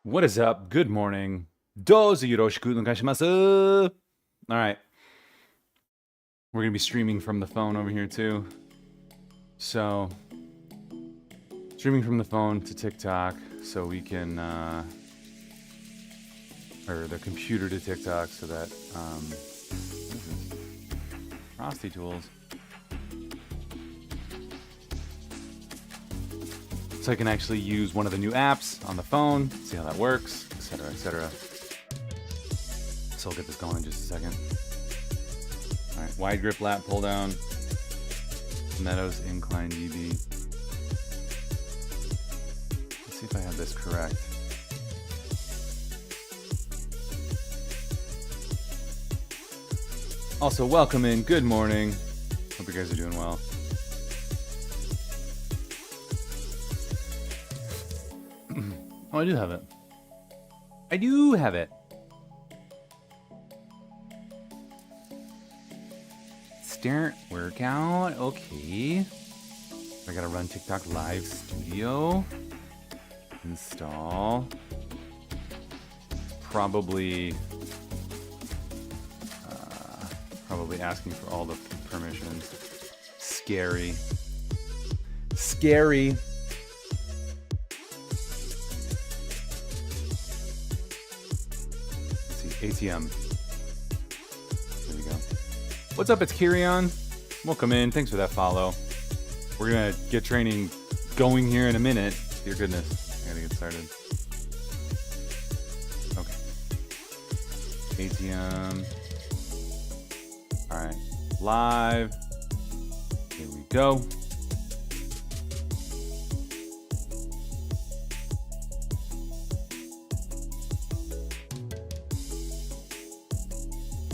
What is up? Good morning. Dozo yoroshiku onegaishimasu. All right. We're going to be streaming from the phone over here too. So, streaming from the phone to TikTok so we can, or the computer to TikTok so that, what is this? Frosty tools. So I can actually use one of the new apps on the phone, see how that works, etc., etc. So I'll get this going in just a second. All right, wide grip lat pull down, Meadows incline DB. Let's see if I have this correct. Also, welcome in. Good morning. Hope you guys are doing well. Oh, I do have it. I do have it. Start workout. Okay. I gotta run TikTok Live Studio. Install. Probably asking for all the permissions. Scary. Scary. ATM. There we go. What's up? It's Kirion. Welcome in. Thanks for that follow. We're gonna get training going here in a minute. Dear goodness, I gotta get started. Okay. ATM. All right. Live. Here we go.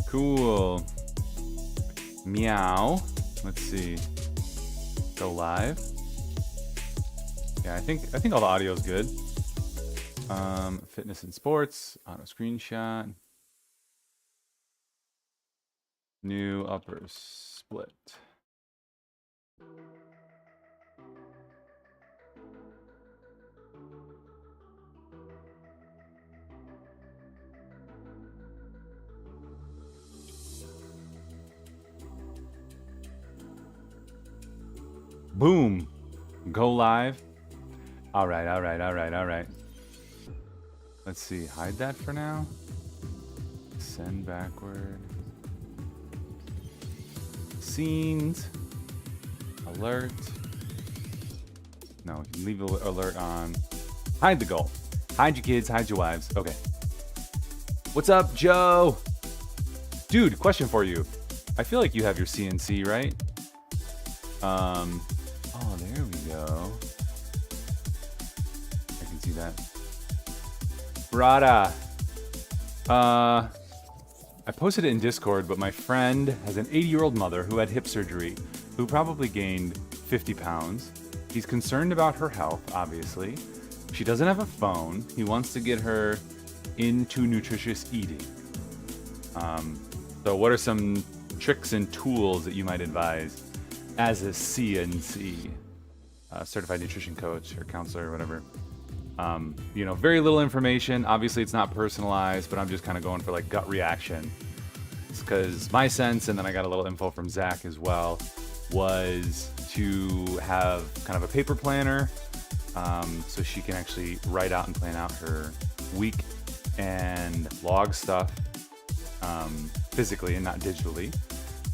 Cool. Meow. Let's see. Go live. Yeah, I think all the audio is good. Fitness and sports. Auto screenshot. New upper split. Boom. Go live. All right. Let's see. Hide that for now. Send backward. Scenes. Alert. No, leave alert on. Hide the goal. Hide your kids, hide your wives. Okay. What's up, Joe? Dude, question for you. I feel like you have your CNC, right? Oh, there we go. I can see that. Brada. I posted it in Discord, but my friend has an 80-year-old mother who had hip surgery, who probably gained 50 pounds. He's concerned about her health, obviously. She doesn't have a phone. He wants to get her into nutritious eating. So what are some tricks and tools that you might advise as a CNC, certified nutrition coach or counselor or whatever? Very little information. Obviously, it's not personalized, but I'm just kind of going for like gut reaction. It's because my sense, and then I got a little info from Zach as well, was to have kind of a paper planner, so she can actually write out and plan out her week and log stuff physically and not digitally.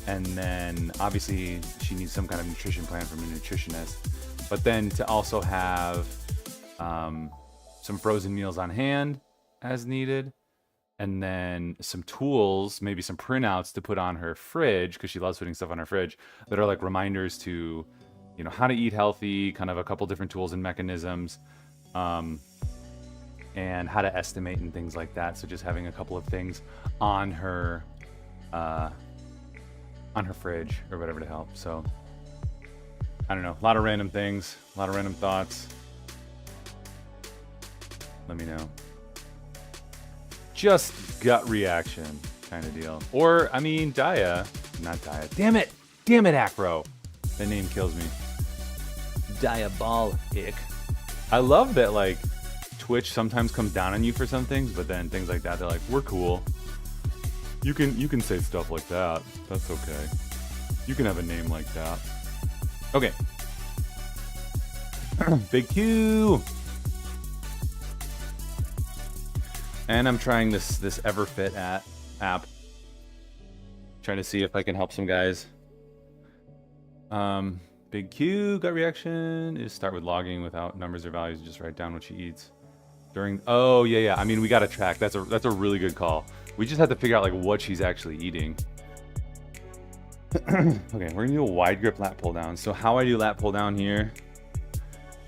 And then obviously she needs some kind of nutrition plan from a nutritionist, but then to also have some frozen meals on hand as needed, and then some tools, maybe some printouts to put on her fridge, because she loves putting stuff on her fridge that are like reminders to, how to eat healthy, kind of a couple different tools and mechanisms, and how to estimate and things like that. So just having a couple of things on her fridge or whatever to help. So I don't know, a lot of random things, a lot of random thoughts. Let me know. Just gut reaction kind of deal. Or, not Dia. Damn it, Acro. That name kills me. Diabolic. I love that, like, Twitch sometimes comes down on you for some things, but then things like that, they're like, we're cool. You can say stuff like that. That's okay. You can have a name like that. Okay. Big Q. And I'm trying this Everfit app. Trying to see if I can help some guys. Big Q, gut reaction is start with logging without numbers or values. Just write down what she eats. Oh yeah. I mean, we got to track. That's a really good call. We just have to figure out like what she's actually eating. Okay, we're gonna do a wide grip lat pull down. So how I do lat pull down here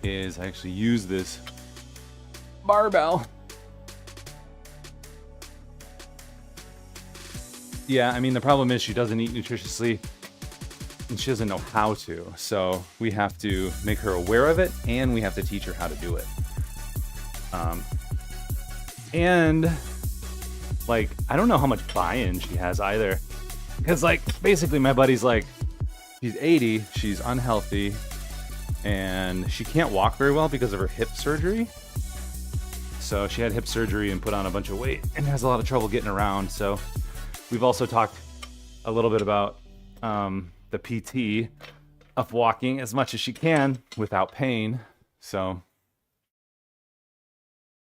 is I actually use this barbell. Yeah, I mean, the problem is she doesn't eat nutritiously and she doesn't know how to. So we have to make her aware of it and we have to teach her how to do it. And like, I don't know how much buy-in she has either. Because like, basically my buddy's like, she's 80, she's unhealthy, and she can't walk very well because of her hip surgery. So she had hip surgery and put on a bunch of weight and has a lot of trouble getting around. So we've also talked a little bit about the PT of walking as much as she can without pain. So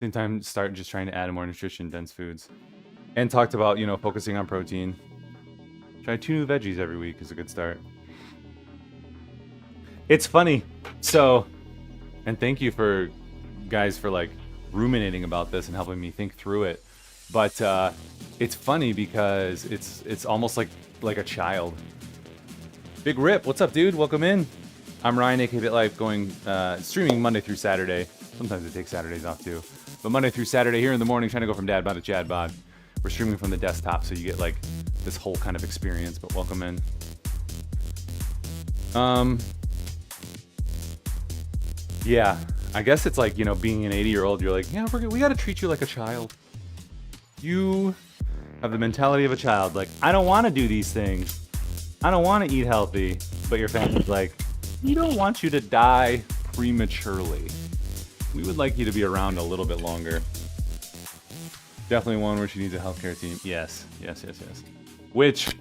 same time, start just trying to add more nutrition, dense foods. And talked about, you know, focusing on protein. Try 2 new veggies every week is a good start. It's funny. So, and thank you for guys for like ruminating about this and helping me think through it. But it's funny because it's almost like a child. Big Rip, what's up, dude? Welcome in. I'm Ryan, aka BitLife, going streaming Monday through Saturday. Sometimes I take Saturdays off too. But Monday through Saturday here in the morning, trying to go from dad bod to chad bod. We're streaming from the desktop, so you get like this whole kind of experience, but welcome in. Yeah, I guess it's like, you know, being an 80-year-old, you're like, yeah, we got to treat you like a child. You have the mentality of a child. Like, I don't want to do these things. I don't want to eat healthy. But your family's like, we don't want you to die prematurely. We would like you to be around a little bit longer. Definitely one where she needs a healthcare team. Yes. Which,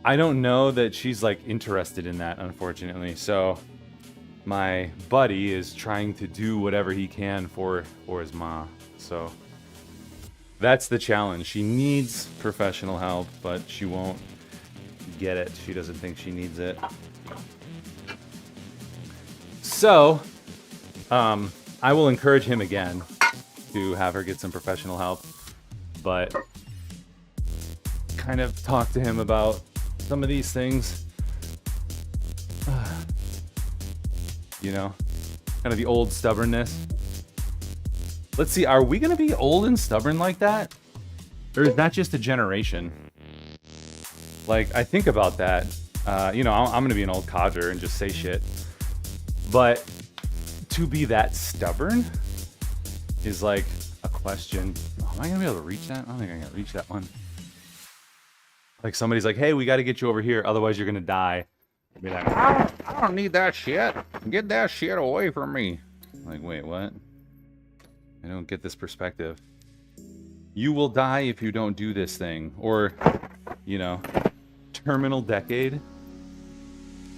I don't know that she's like interested in that, unfortunately. So, my buddy is trying to do whatever he can for his ma. So, that's the challenge. She needs professional help, but she won't get it. She doesn't think she needs it. So, I will encourage him again to have her get some professional help, but kind of talk to him about some of these things. You know, kind of the old stubbornness. Let's see, are we going to be old and stubborn like that? Or is that just a generation? Like, I think about that. You know, I'm going to be an old codger and just say shit. But to be that stubborn is like a question. Oh, am I going to be able to reach that? I don't think I'm going to reach that one. Like somebody's like, hey, we got to get you over here. Otherwise, you're going to die. I'll be like, I don't need that shit. Get that shit away from me. Like, wait, what? I don't get this perspective. You will die if you don't do this thing. Or, you know, terminal decade.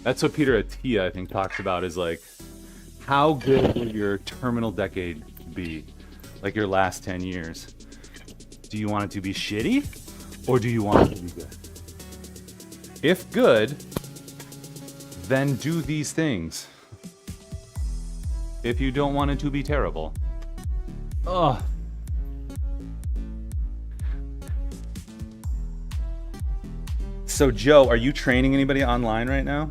That's what Peter Attia, I think, talks about is like, how good will your terminal decade be? Like your last 10 years. Do you want it to be shitty? Or do you want it to be good? If good, then do these things. If you don't want it to be terrible. Ugh. So Joe, are you training anybody online right now?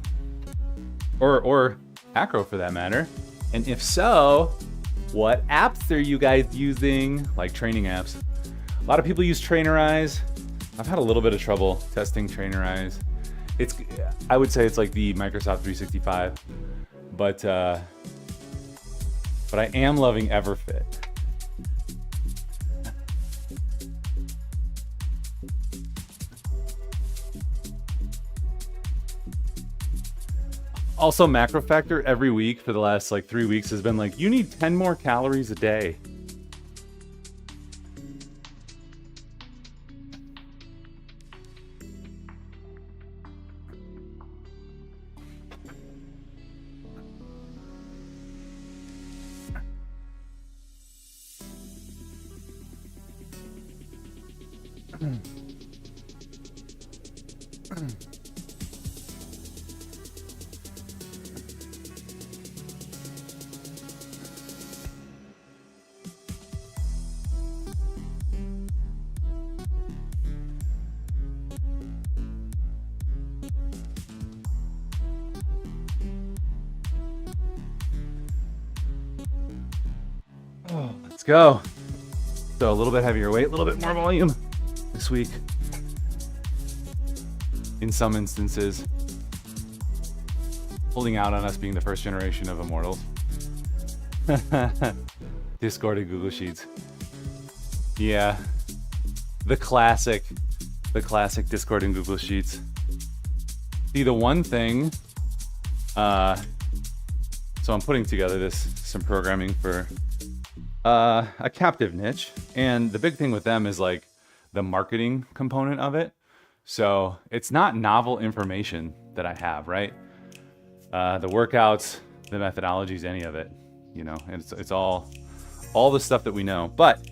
Or Acro for that matter? And if so, what apps are you guys using? Like training apps. A lot of people use Trainerize. I've had a little bit of trouble testing Trainerize. I would say it's like the Microsoft 365, but I am loving Everfit. Also, Macro Factor every week for the last like 3 weeks has been like, you need 10 more calories a day. Let's go. So a little bit heavier weight, a little bit more volume this week. In some instances, holding out on us being the first generation of immortals. Discord and Google Sheets. Yeah. The classic Discord and Google Sheets. See, the one thing, so I'm putting together some programming for a captive niche, and the big thing with them is like the marketing component of it. So it's not novel information that I have, right? The workouts, the methodologies, any of it, you know, it's all the stuff that we know. But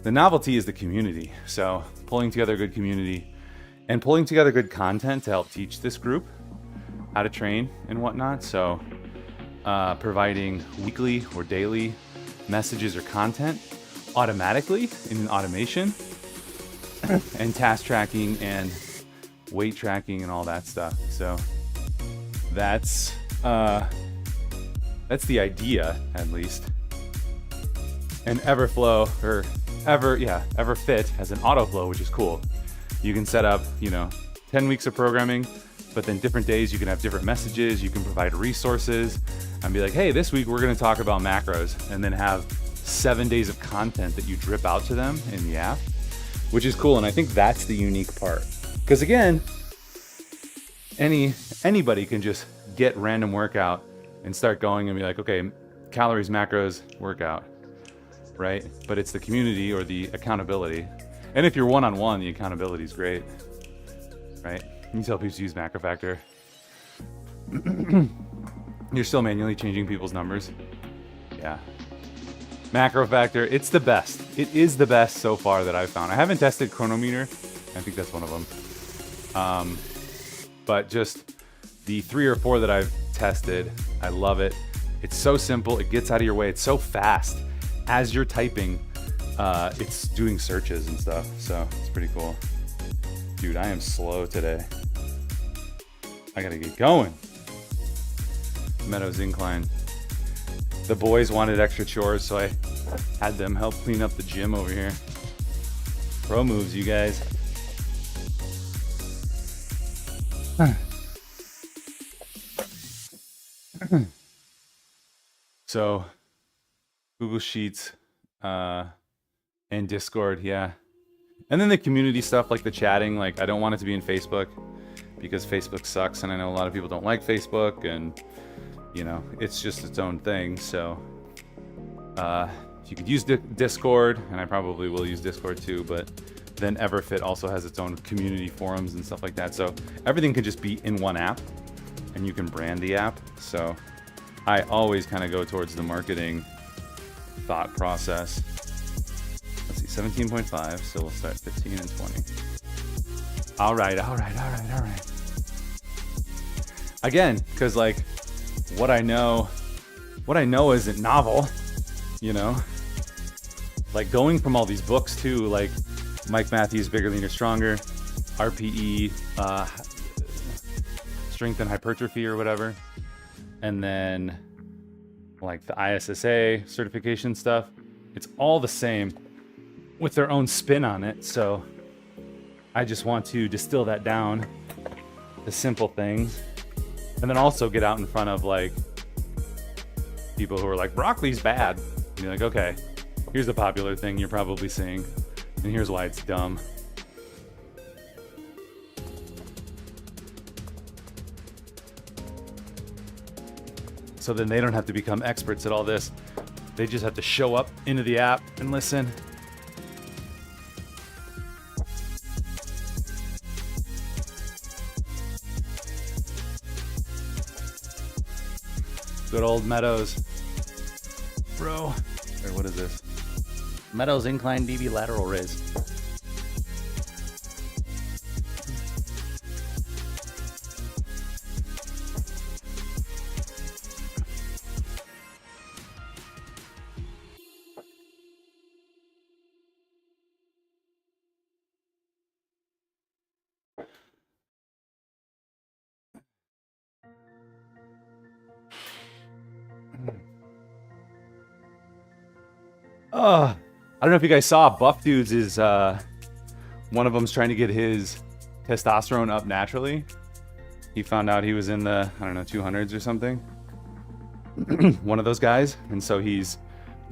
the novelty is the community. So pulling together a good community and pulling together good content to help teach this group how to train and whatnot. So providing weekly or daily messages or content automatically in automation and task tracking and weight tracking and all that stuff. So that's the idea, at least. And Everflow or Everfit has an autoflow, which is cool. You can set up, 10 weeks of programming, but then different days you can have different messages. You can provide resources and be like, hey, this week we're going to talk about macros, and then have 7 days of content that you drip out to them in the app, which is cool. And I think that's the unique part, because again, anybody can just get random workout and start going and be like, okay, calories, macros, workout, right? But it's the community or the accountability. And if you're one-on-one, the accountability is great, right? You tell people to use Macro Factor. You're still manually changing people's numbers. Yeah. Macro Factor, it's the best. It is the best so far that I've found. I haven't tested Chronometer. I think that's one of them. But just the 3 or 4 that I've tested, I love it. It's so simple. It gets out of your way. It's so fast. As you're typing, it's doing searches and stuff. So it's pretty cool. Dude, I am slow today. I gotta get going. Meadows Incline. The boys wanted extra chores, so I had them help clean up the gym over here. Pro moves, you guys. So, Google Sheets and Discord, yeah. And then the community stuff, like the chatting, like I don't want it to be in Facebook because Facebook sucks, and I know a lot of people don't like Facebook, and it's just its own thing. So you could use Discord, and I probably will use Discord too, but then Everfit also has its own community forums and stuff like that. So everything can just be in one app, and you can brand the app. So I always kind of go towards the marketing thought process. Let's see, 17.5, so we'll start 15 and 20. All right. Again, because like what I know isn't novel, like going from all these books too, like Mike Matthews, Bigger, Leaner, Stronger, RPE, Strength and Hypertrophy or whatever, and then like the ISSA certification stuff. It's all the same with their own spin on it. So I just want to distill that down to simple things, and then also get out in front of like people who are like, broccoli's bad. And you're like, okay, here's the popular thing you're probably seeing, and here's why it's dumb. So then they don't have to become experts at all this. They just have to show up into the app and listen. Good old Meadows. Bro. Or what is this? Meadows Incline DB Lateral Raise. I don't know if you guys saw Buff Dudes is one of them's trying to get his testosterone up naturally. He found out he was in the, I don't know, 200s or something. One of those guys. And so he's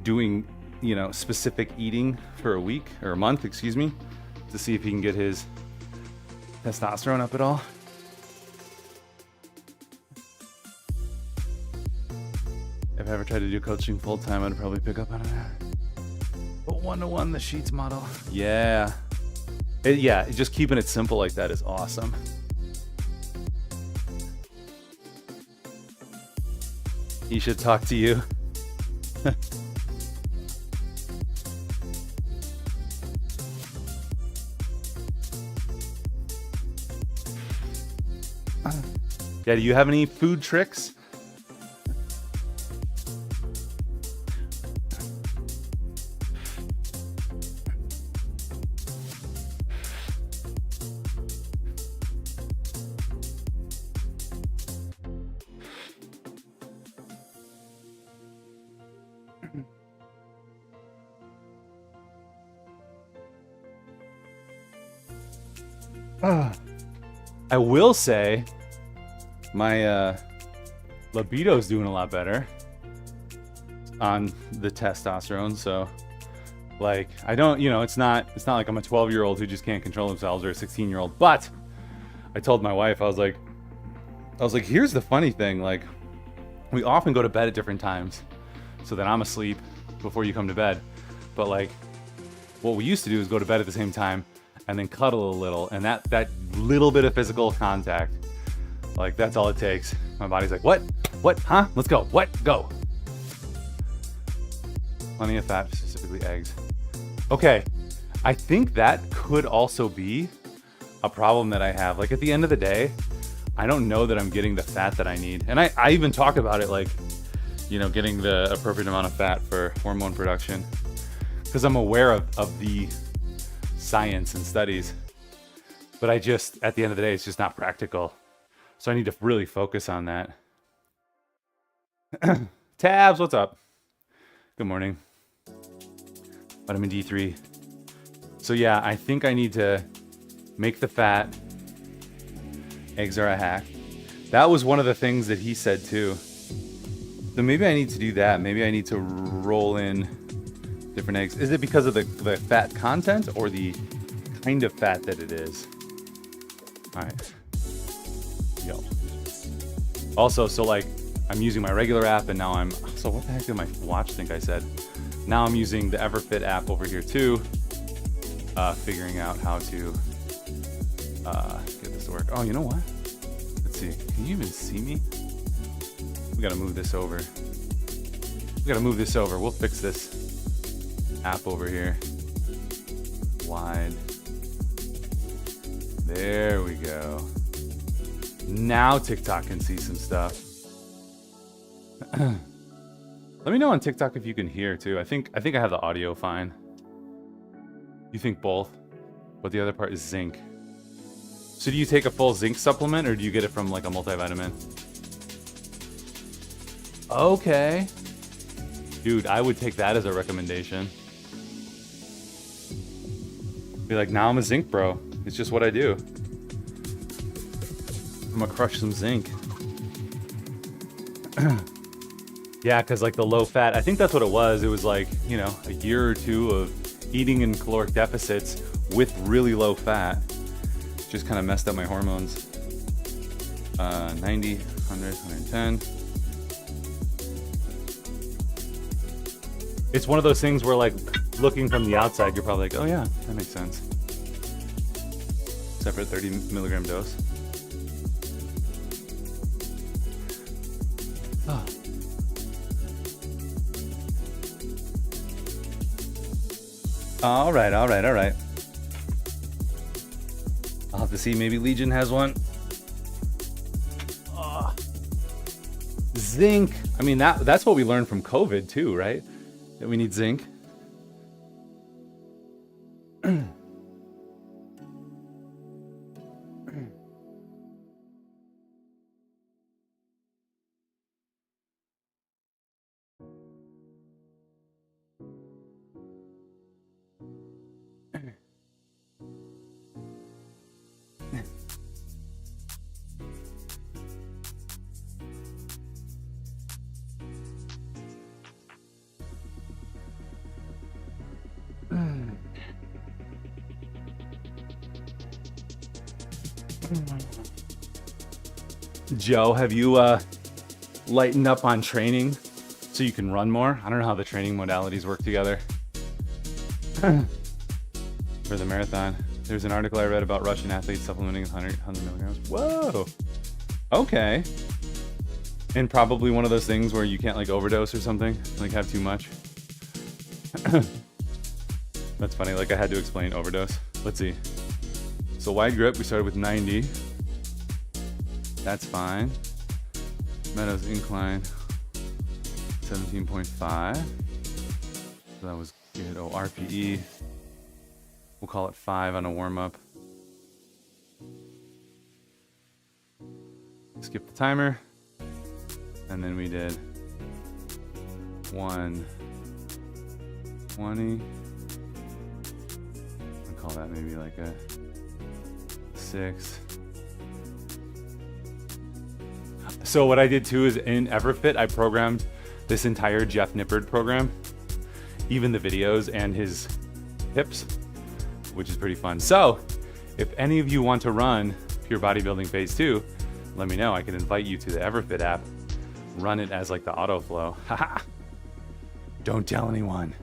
doing, you know, specific eating for a week or a month, excuse me, to see if he can get his testosterone up at all. If I ever tried to do coaching full time, I'd probably pick up on that. But 1-to-1, the Sheets model. Yeah. Just keeping it simple like that is awesome. He should talk to you. Yeah, do you have any food tricks? I will say my libido's doing a lot better on the testosterone, so like I don't, you know, it's not like I'm a 12-year-old who just can't control themselves or a 16-year-old, but I told my wife, I was like, here's the funny thing, like we often go to bed at different times so that I'm asleep before you come to bed, but like what we used to do is go to bed at the same time and then cuddle a little, and that little bit of physical contact, like that's all it takes. My body's like, what, huh, let's go, what, go. Plenty of fat, specifically eggs. Okay, I think that could also be a problem that I have. Like at the end of the day, I don't know that I'm getting the fat that I need. And I even talk about it, like, you know, getting the appropriate amount of fat for hormone production, because I'm aware of the science and studies, but I just, at the end of the day, it's just not practical. So I need to really focus on that. Tabs, what's up? Good morning. Vitamin D3. So yeah, I think I need to make the fat. Eggs are a hack. That was one of the things that he said too. So maybe I need to do that. Maybe I need to roll in different eggs. Is it because of the fat content or the kind of fat that it is? All right. Yo. Also, so like I'm using my regular app and now so what the heck did my watch think I said? Now I'm using the EverFit app over here too. Figuring out how to get this to work. Oh, you know what? Let's see. Can you even see me? We gotta move this over. We'll fix this app over here. Wide. There we go. Now TikTok can see some stuff. Let me know on TikTok if you can hear too. I think I have the audio fine. You think both, but the other part is zinc. So do you take a full zinc supplement or do you get it from like a multivitamin? Okay. Dude, I would take that as a recommendation. Be like, now I'm a zinc bro. It's just what I do. I'm gonna crush some zinc. Yeah, because like the low fat, I think that's what it was. It was like, you know, a year or two of eating in caloric deficits with really low fat. Just kind of messed up my hormones. 90, 100, 110. It's one of those things where like looking from the outside, you're probably like, oh yeah, that makes sense. Except for a 30 milligram dose. Oh. All right. I'll have to see, maybe Legion has one. Oh. Zinc. I mean, that's what we learned from COVID too, right? That we need zinc. Joe, have you lightened up on training so you can run more? I don't know how the training modalities work together. For the marathon. There's an article I read about Russian athletes supplementing 100 milligrams. Whoa. Okay. And probably one of those things where you can't like overdose or something, like have too much. That's funny, like I had to explain overdose. Let's see. So wide grip, we started with 90. That's fine. Meadows incline, 17.5. So that was good. Oh, RPE. We'll call it 5 on a warm-up. Skip the timer. And then we did 120. I'll call that maybe like a 6. So what I did too is in Everfit, I programmed this entire Jeff Nippard program, even the videos and his tips, which is pretty fun. So if any of you want to run Pure Bodybuilding Phase 2, let me know. I can invite you to the Everfit app. Run it as like the auto flow. Haha. Don't tell anyone.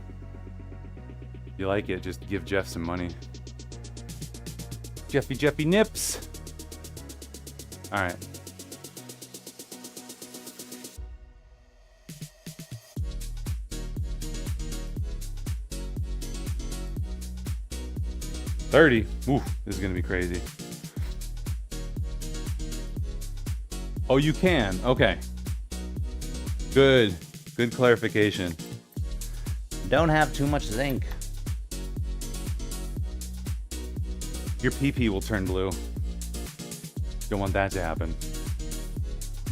If you like it, just give Jeff some money. Jeffy Nips. All right. $30. Ooh, this is gonna be crazy. Oh, you can. Okay. Good clarification. Don't have too much zinc. Your PP will turn blue. Don't want that to happen.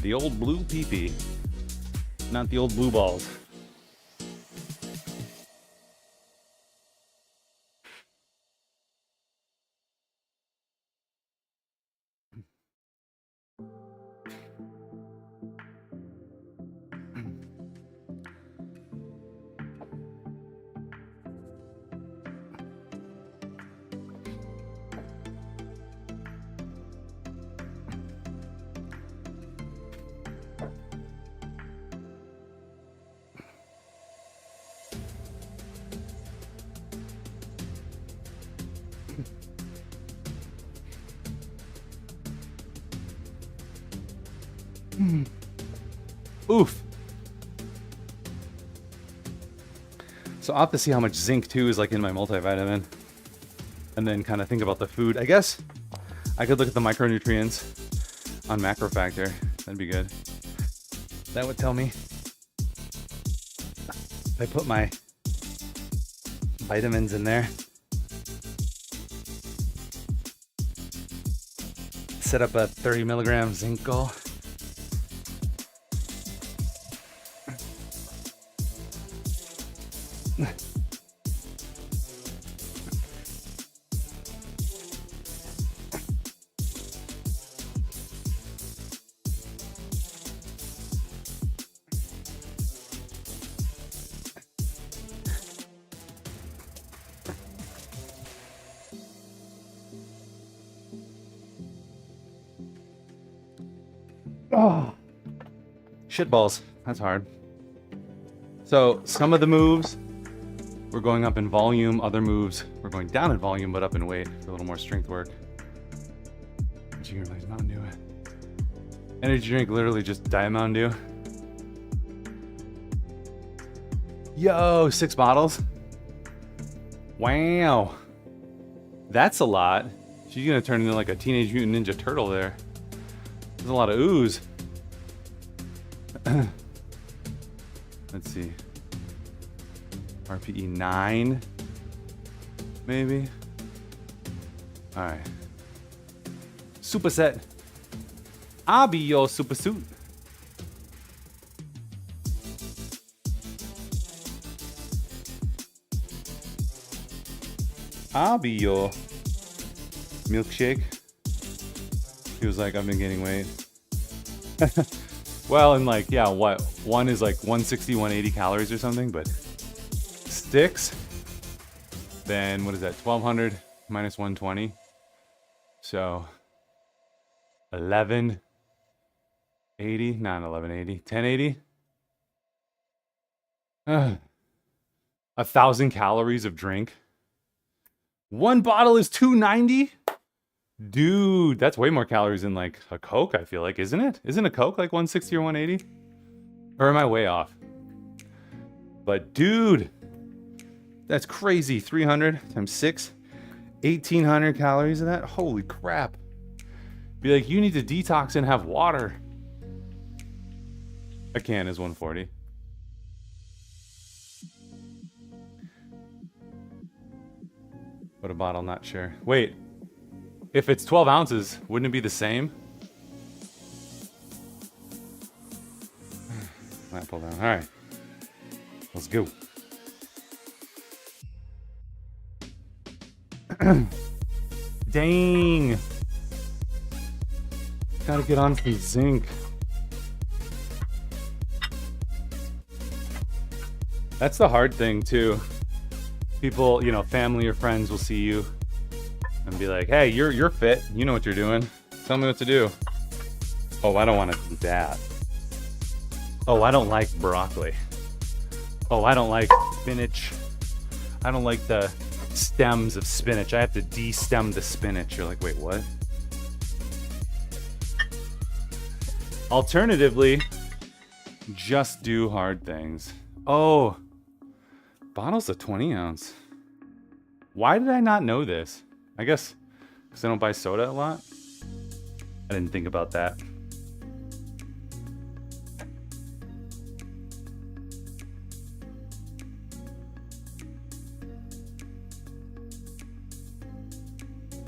The old blue PP, not the old blue balls. Oof. So I'll have to see how much zinc too is like in my multivitamin, and then kind of think about the food. I guess I could look at the micronutrients on Macrofactor. That'd be good. That would tell me if I put my vitamins in there. Set up a 30 milligram zinc goal. Oh, shitballs. That's hard. So some of the moves we're going up in volume, other moves we're going down in volume but up in weight for a little more strength work. What you can realize Mountain Dew. Energy drink, literally just Diet Mountain Dew. Yo, 6 bottles. Wow, that's a lot. She's gonna turn into like a Teenage Mutant Ninja Turtle there. There's a lot of ooze. Let's see. RPE 9, maybe. All right. Superset. I'll be your super suit. I'll be your milkshake. He was like, I've been gaining weight. Well, and like, yeah, what? One is like 160, 180 calories or something, but sticks, then what is that? 1200 minus 120. So 1180, not 1180, 1080. 1,000 calories of drink. One bottle is 290. Dude, that's way more calories than like a Coke, I feel like, isn't it? Isn't a Coke like 160 or 180? Or am I way off? But dude, that's crazy. 300 times 6, 1,800 calories of that. Holy crap. Be like, you need to detox and have water. A can is 140. But a bottle, not sure. Wait, if it's 12 ounces, wouldn't it be the same? Might pull down. All right, let's go. Dang. Gotta get on some zinc. That's the hard thing too. People, you know, family or friends will see you and be like, hey, you're fit. You know what you're doing. Tell me what to do. Oh, I don't want to do that. Oh, I don't like broccoli. Oh, I don't like spinach. I don't like the stems of spinach. I have to de-stem the spinach. You're like, wait, what? Alternatively, just do hard things. Oh, bottles of 20 ounce. Why did I not know this? I guess because I don't buy soda a lot. I didn't think about that.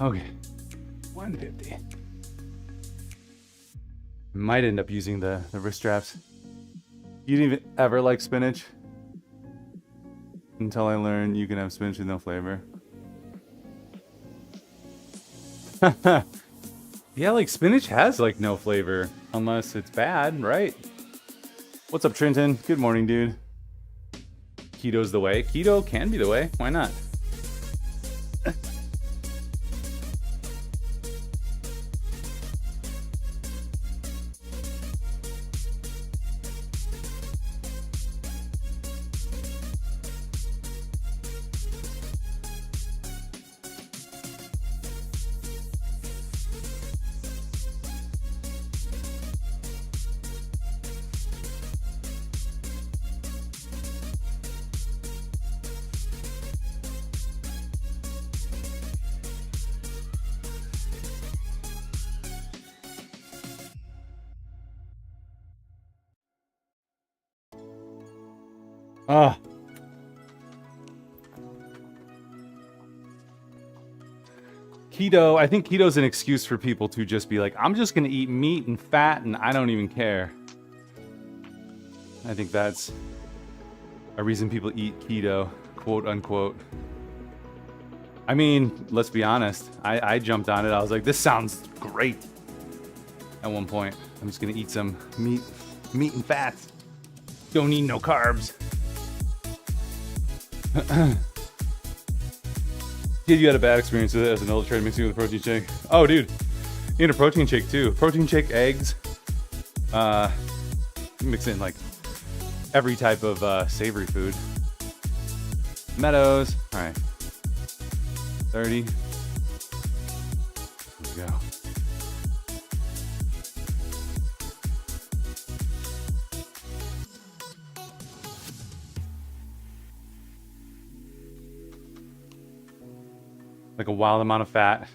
Okay, 150. Might end up using the wrist straps. You didn't even ever like spinach? Until I learned you can have spinach with no flavor. Yeah, like spinach has like no flavor unless it's bad, right? What's up, Trenton? Good morning, dude. Keto's the way. Keto can be the way. Why not? Ah. Keto, I think keto's an excuse for people to just be like, I'm just going to eat meat and fat and I don't even care. I think that's a reason people eat keto, quote unquote. I mean, let's be honest. I jumped on it. I was like, this sounds great. At one point, I'm just going to eat some meat and fat. Don't need no carbs. Kid, you had a bad experience with it as an adult, tried mixing it with a protein shake. Oh, dude, you need a protein shake too. Protein shake, eggs. Mix it in like every type of savory food. Meadows. All right. 30. Here we go. Like a wild amount of fat.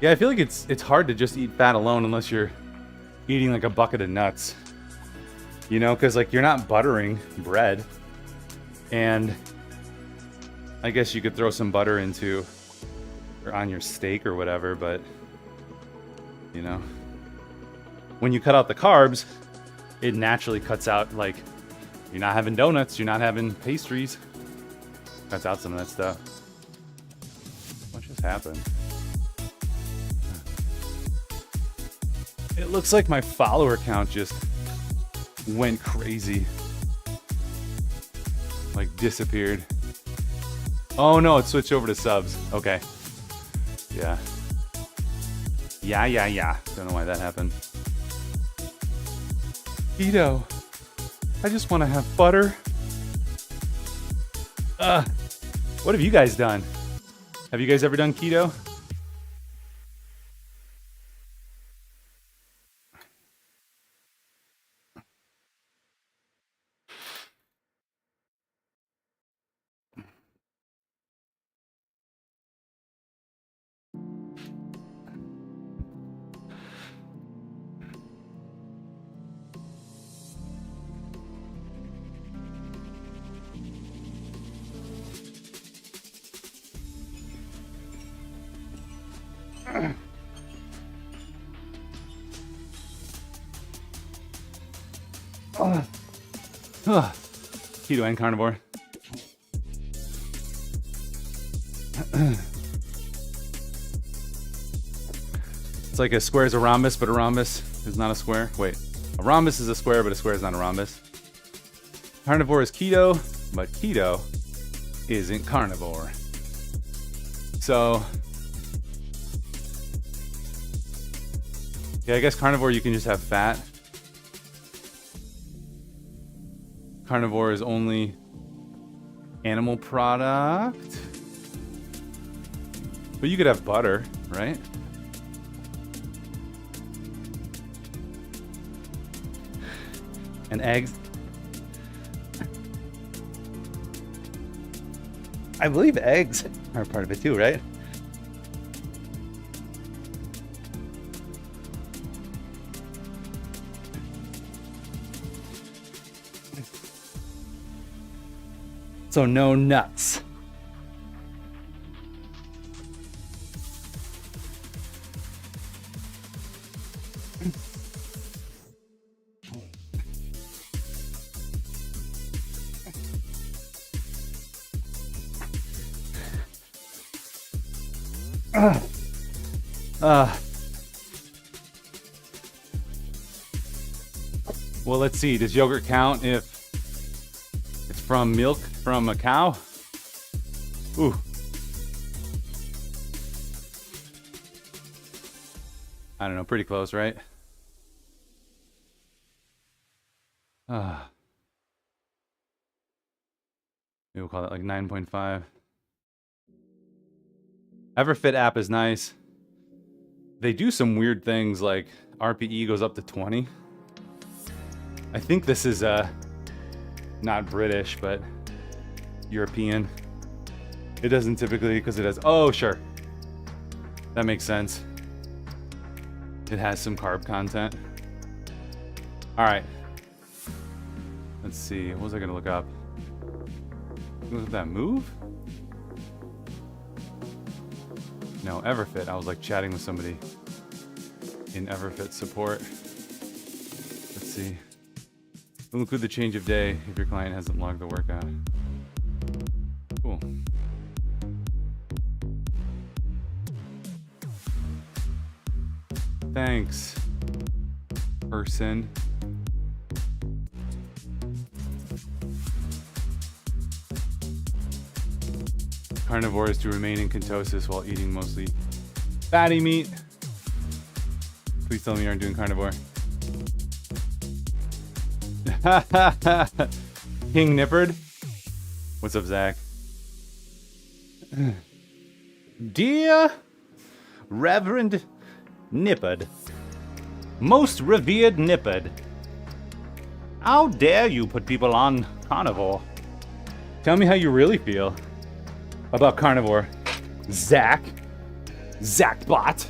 Yeah, I feel like it's hard to just eat fat alone unless you're eating like a bucket of nuts. You know, because like you're not buttering bread. And I guess you could throw some butter into or on your steak or whatever, but you know, when you cut out the carbs, it naturally cuts out, like, you're not having donuts, you're not having pastries. Cuts out some of that stuff. What just happened? It looks like my follower count just went crazy. Like disappeared. Oh no, it switched over to subs. Okay. Yeah. Yeah. Don't know why that happened. Keto. I just want to have butter. What have you guys done? Have you guys ever done keto? Keto and carnivore. It's like a square is a rhombus, but a rhombus is not a square. Wait, a rhombus is a square, but a square is not a rhombus. Carnivore is keto, but keto isn't carnivore. So, yeah, I guess carnivore you can just have fat. Carnivore is only animal product. But you could have butter, right? And eggs. I believe eggs are part of it too, right? So no nuts. Well, let's see. Does yogurt count if it's from milk from a cow? Ooh. I don't know. Pretty close, right? Maybe we'll call that like 9.5. Everfit app is nice. They do some weird things like RPE goes up to 20. I think this is not British, but European. It doesn't typically because it has, oh sure. That makes sense. It has some carb content. All right. Let's see, what was I gonna look up? Look at that move? No, Everfit. I was like chatting with somebody in Everfit support. Let's see. We'll include the change of day if your client hasn't logged the workout. Cool. Thanks, person. Carnivore is to remain in ketosis while eating mostly fatty meat. Please tell me you aren't doing carnivore. King Nippard. What's up, Zach? Dear Reverend Nippard, most revered Nippard, how dare you put people on carnivore? Tell me how you really feel about carnivore, Zach Bot.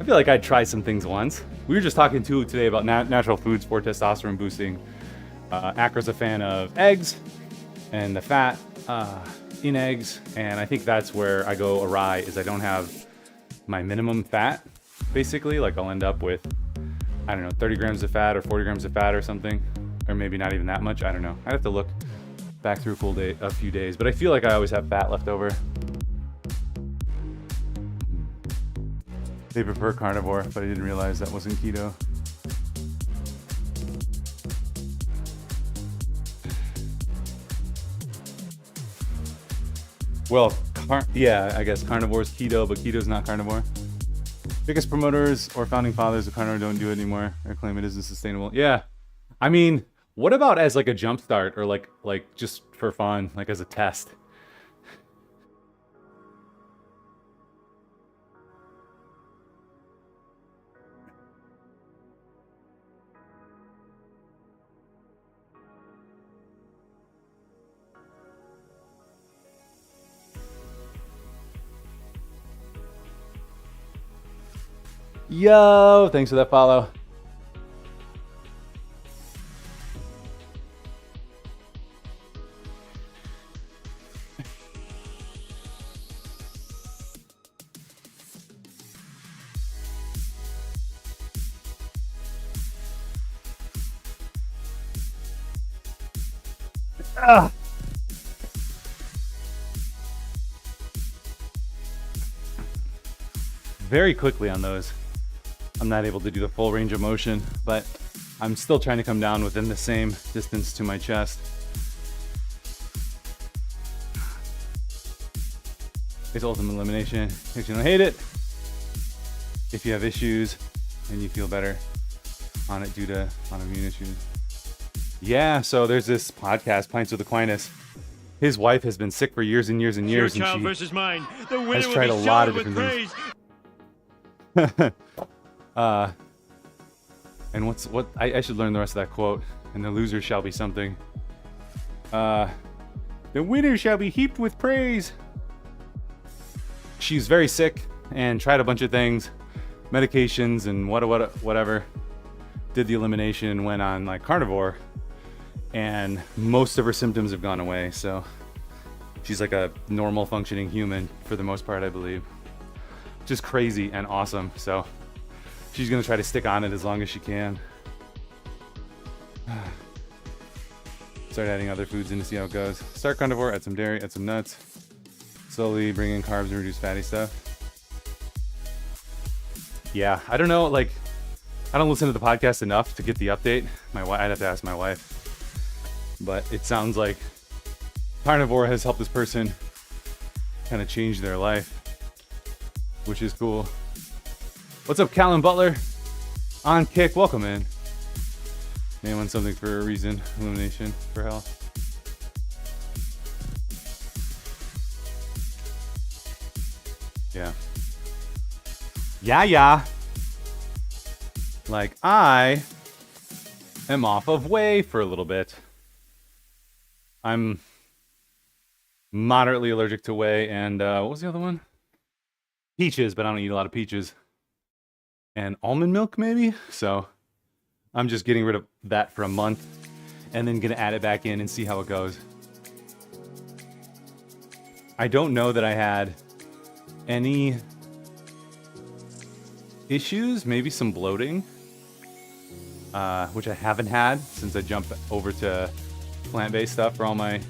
I feel like I'd try some things once. We were just talking today about natural foods for testosterone boosting. Acra's a fan of eggs and the fat in eggs, and I think that's where I go awry, is I don't have my minimum fat, basically. Like I'll end up with, I don't know, 30 grams of fat or 40 grams of fat or something, or maybe not even that much. I don't know. I'd have to look back through a few days, but I feel like I always have fat left over. They prefer carnivore, but I didn't realize that wasn't keto. Well, yeah, I guess carnivore's keto, but keto's not carnivore. Biggest promoters or founding fathers of carnivore don't do it anymore or claim it isn't sustainable. Yeah. I mean, what about as like a jump start or like just for fun, like as a test? Yo, thanks for that follow. Ah. Very quickly on those. I'm not able to do the full range of motion, but I'm still trying to come down within the same distance to my chest. It's ultimate elimination. If you don't hate it, if you have issues and you feel better on it due to autoimmune issues. Yeah, so there's this podcast, Pints with Aquinas. His wife has been sick for years and years and years, and she versus mine. The winner has tried a lot of different things. And what I should learn the rest of that quote. And the loser shall be something. The winner shall be heaped with praise. She's very sick and tried a bunch of things, medications and whatever. Did the elimination and went on like carnivore, and most of her symptoms have gone away. So she's like a normal functioning human for the most part, I believe. Just crazy and awesome. So she's gonna try to stick on it as long as she can. Start adding other foods in to see how it goes. Start carnivore, add some dairy, add some nuts. Slowly bring in carbs and reduce fatty stuff. Yeah, I don't know, like, I don't listen to the podcast enough to get the update. I'd have to ask my wife. But it sounds like carnivore has helped this person kind of change their life, which is cool. What's up, Callan Butler? On Kick, welcome in. Man wants something for a reason. Elimination for health. Yeah. Yeah. Like, I am off of whey for a little bit. I'm moderately allergic to whey and, what was the other one? Peaches, but I don't eat a lot of peaches. And almond milk, maybe? So I'm just getting rid of that for a month and then gonna add it back in and see how it goes. I don't know that I had any issues, maybe some bloating, which I haven't had since I jumped over to plant-based stuff for all my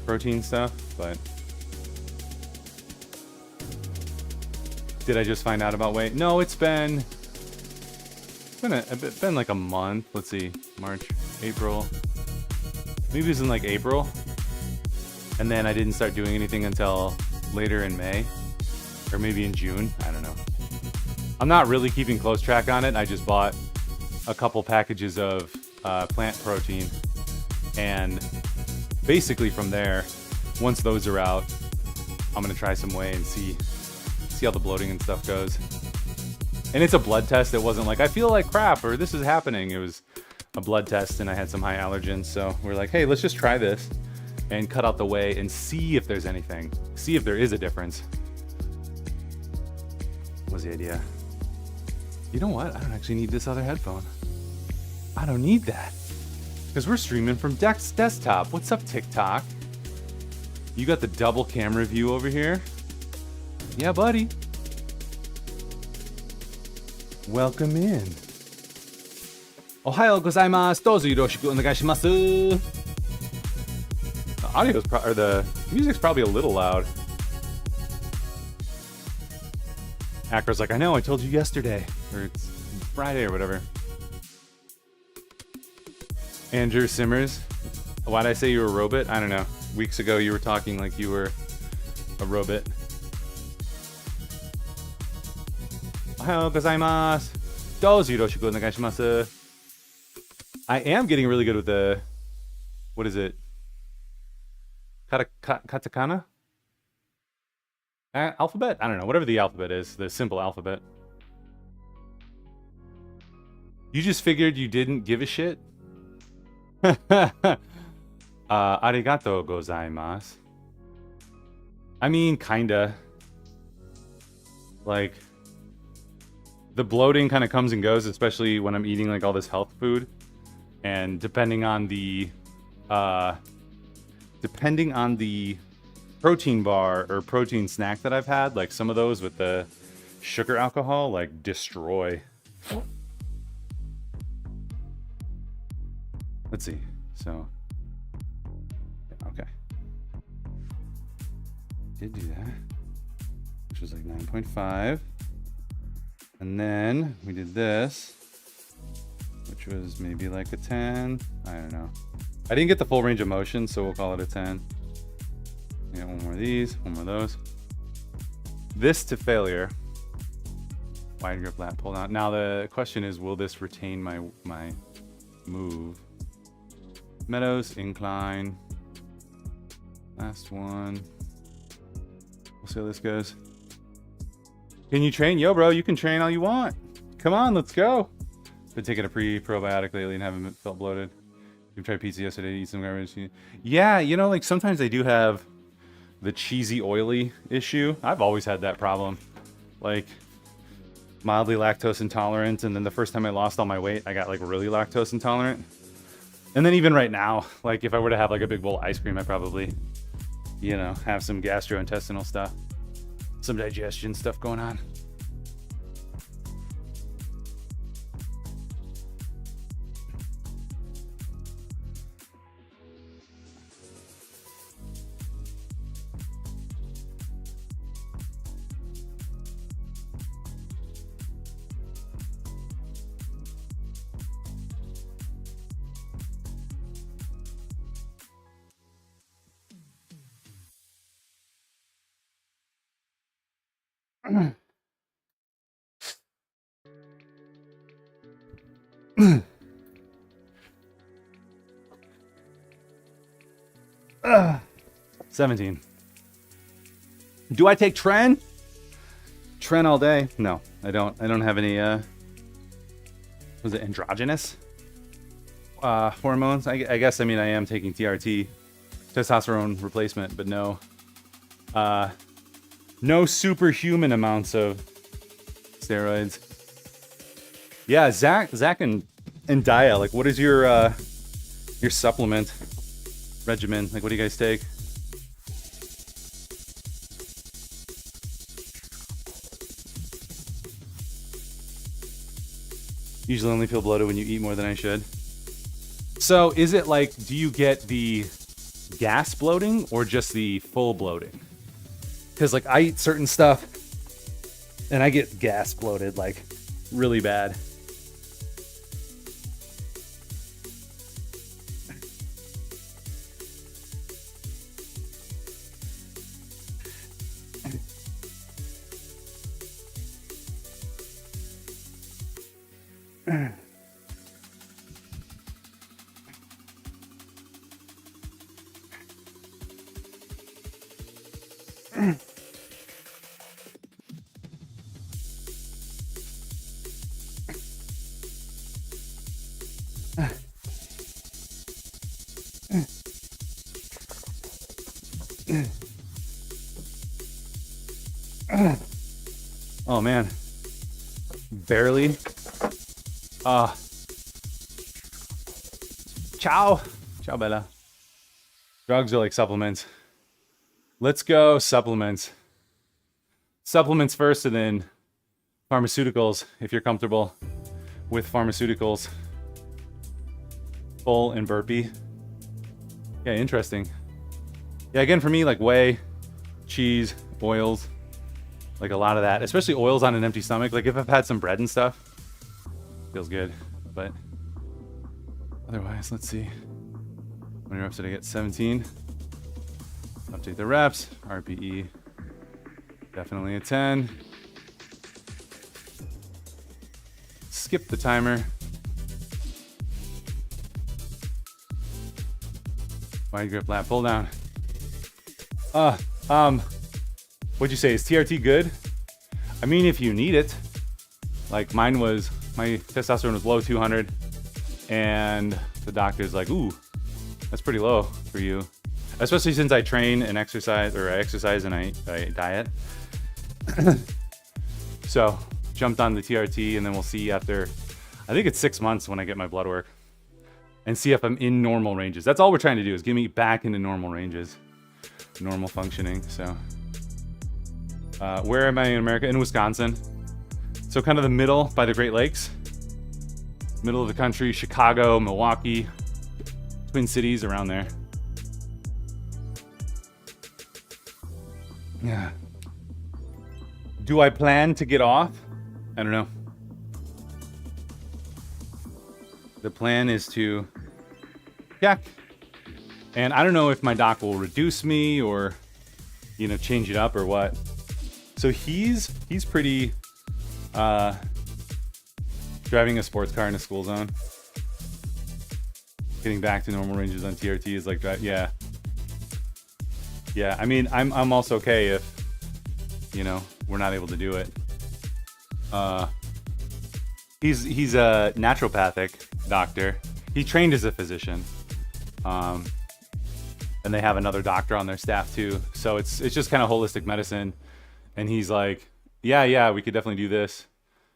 protein stuff, but did I just find out about weight? No, it's been like a month. Let's see, March, April. Maybe it was in like April. And then I didn't start doing anything until later in May. Or maybe in June, I don't know. I'm not really keeping close track on it. I just bought a couple packages of plant protein. And basically from there, once those are out, I'm gonna try some whey and see how the bloating and stuff goes. And it's a blood test. It wasn't like, I feel like crap or this is happening. It was a blood test and I had some high allergens. So we're like, hey, let's just try this and cut out the whey and see if there's anything. See if there is a difference. Was the idea. You know what? I don't actually need this other headphone. I don't need that. Because we're streaming from desktop. What's up, TikTok? You got the double camera view over here? Yeah, buddy. Welcome in. Ohayou gozaimasu. Dozo yoroshiku onegaishimasu. The audio's or the music's probably a little loud. Acro's like, I know, I told you yesterday. Or it's Friday or whatever. Andrew Simmers. Why'd I say you were a robot? I don't know. Weeks ago you were talking like you were robot. Ohayou gozaimasu. Dozu yoroshiku onegaishimasu. I am getting really good with the, what is it? Katakana? Alphabet? I don't know. Whatever the alphabet is, the simple alphabet. You just figured you didn't give a shit? Arigato gozaimasu. I mean, kinda. Like, the bloating kind of comes and goes, especially when I'm eating like all this health food. And depending on the protein bar or protein snack that I've had, like some of those with the sugar alcohol, like destroy. Let's see. So, okay. Did do that, which was like 9.5. And then we did this, which was maybe like a 10. I don't know. I didn't get the full range of motion, so we'll call it a 10. Yeah, one more of these, one more of those. This to failure. Wide grip lat pull out. Now the question is, will this retain my move? Meadows, incline. Last one. We'll see how this goes. Can you train? Yo, bro, you can train all you want. Come on, let's go. Been taking a pre-probiotic lately and haven't felt bloated. You tried pizza yesterday, eat some garbage. Yeah, you know, like sometimes they do have the cheesy, oily issue. I've always had that problem. Like, mildly lactose intolerant, and then the first time I lost all my weight, I got like really lactose intolerant. And then even right now, like if I were to have like a big bowl of ice cream, I'd probably, you know, have some gastrointestinal stuff. Some digestion stuff going on. uh, 17. Do I take Tren? Tren all day? No, I don't. I don't have any, was it androgynous hormones? I guess, I mean, I am taking TRT, testosterone replacement, but no, no superhuman amounts of steroids. Yeah, Zach and Dia, like, what is your supplement regimen? Like, what do you guys take? Usually only feel bloated when you eat more than I should. So is it like, do you get the gas bloating or just the full bloating? Because like I eat certain stuff and I get gas bloated like really bad. Oh man, barely. Ciao Bella. Drugs are like supplements. Let's go supplements. Supplements first, and then pharmaceuticals if you're comfortable with pharmaceuticals. Full and burpee. Yeah, interesting. Yeah, again for me, like whey, cheese, oils, like a lot of that, especially oils on an empty stomach. Like if I've had some bread and stuff, feels good. But otherwise, let's see. How many reps did I get? 17. Update the reps. RPE Definitely a 10. Skip the timer. Wide grip lap, pull down. What'd you say? Is TRT good? I mean, if you need it. Like mine was, my testosterone was low 200, and the doctor's like, ooh, that's pretty low for you. Especially since I train and exercise, or I exercise and I diet. So, jumped on the TRT, and then we'll see after, I think it's 6 months when I get my blood work. And see if I'm in normal ranges. That's all we're trying to do, is get me back into normal ranges. Normal functioning, so. Where am I in America? In Wisconsin. So kind of the middle by the Great Lakes. Middle of the country, Chicago, Milwaukee, Twin Cities, around there. Yeah. Do I plan to get off? I don't know. The plan is to check. And I don't know if my doc will reduce me or, you know, change it up or what. So he's pretty driving a sports car in a school zone. Getting back to normal ranges on TRT is like, yeah. Yeah, I mean, I'm also okay if, you know, we're not able to do it. He's a naturopathic doctor. He trained as a physician. And they have another doctor on their staff too. So it's just kind of holistic medicine. And he's like, yeah, we could definitely do this.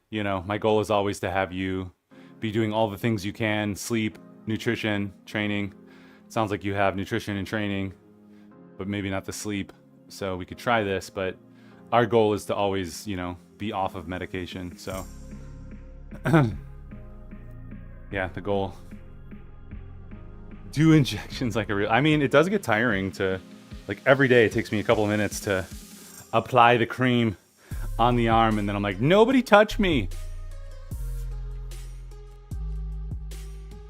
You know, my goal is always to have you be doing all the things you can, sleep, nutrition, training. It sounds like you have nutrition and training, but maybe not the sleep. So we could try this, but our goal is to always, you know, be off of medication. So yeah, the goal. Do injections like a real, I mean, it does get tiring to, like, every day it takes me a couple of minutes to apply the cream on the arm, and then I'm like, nobody touch me.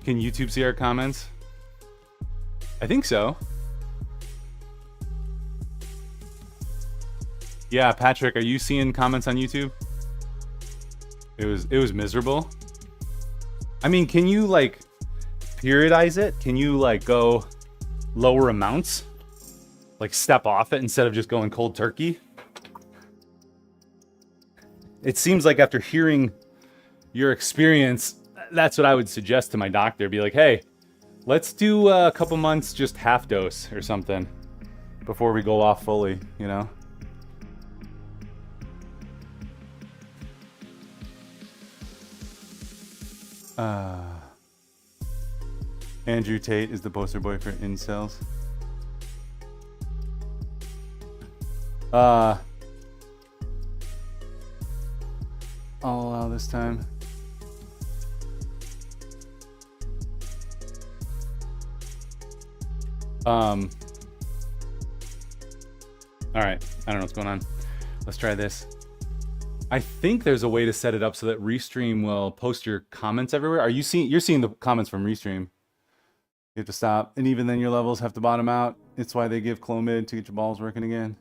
Can YouTube see our comments? I think so. Yeah, Patrick, are you seeing comments on YouTube? It was miserable. I mean, can you like periodize it? Can you like go lower amounts? Like step off it instead of just going cold turkey? It seems like after hearing your experience, that's what I would suggest to my doctor. Be like, hey, let's do a couple months just half dose or something before we go off fully, you know? Andrew Tate is the poster boy for incels. I'll allow this time. All right, I don't know what's going on. Let's try this. I think there's a way to set it up so that Restream will post your comments everywhere. Are you seeing? You're seeing the comments from Restream. You have to stop, and even then your levels have to bottom out. It's why they give Clomid to get your balls working again.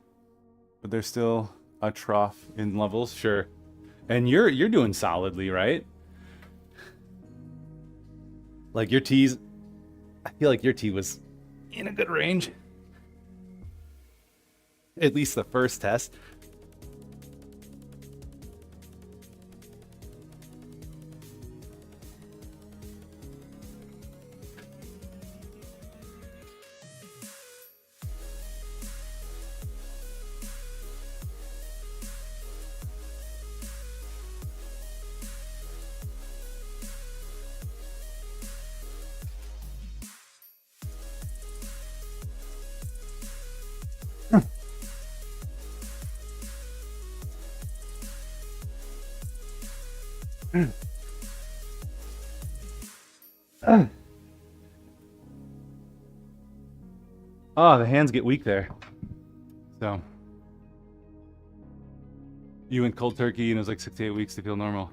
But there's still a trough in levels, sure. And you're doing solidly, right? Like your T's, I feel like your T was in a good range. At least the first test. Oh, the hands get weak there. So you went cold turkey and it was like 6 to 8 weeks to feel normal.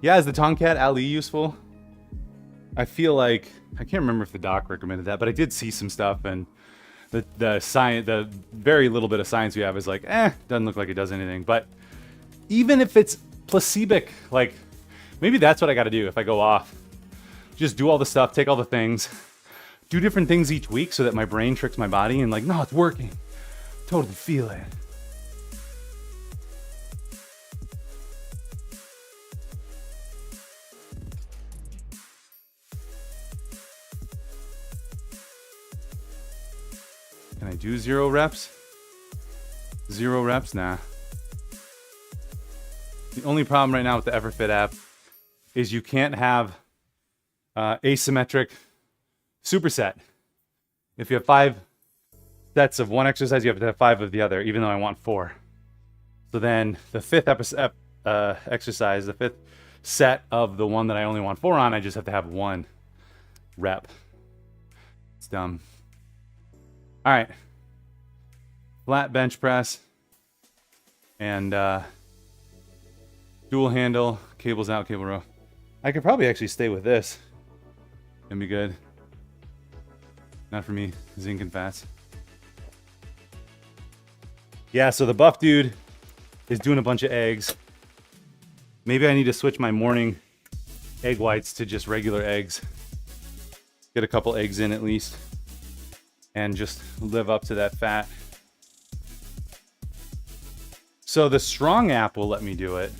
Yeah, is the Tomcat Ali useful? I feel like I can't remember if the doc recommended that, but I did see some stuff, and the science, the very little bit of science we have is like, doesn't look like it does anything. But even if it's placebic, like maybe that's what I got to do if I go off. Just do all the stuff, take all the things, do different things each week so that my brain tricks my body and like, no, it's working. Totally feel it. Can I do 0 reps? 0 reps? Nah. The only problem right now with the EverFit app is you can't have asymmetric superset. If you have 5 sets of one exercise, you have to have 5 of the other, even though I want 4. So then the 5th exercise, the 5th set of the one that I only want 4 on, I just have to have 1 rep. It's dumb. All right. Flat bench press and dual handle, cables out, cable row. I could probably actually stay with this and be good. Not for me, zinc and fats. Yeah, so the buff dude is doing a bunch of eggs. Maybe I need to switch my morning egg whites to just regular eggs. Get a couple eggs in at least. And just live up to that fat. So the Strong app will let me do it,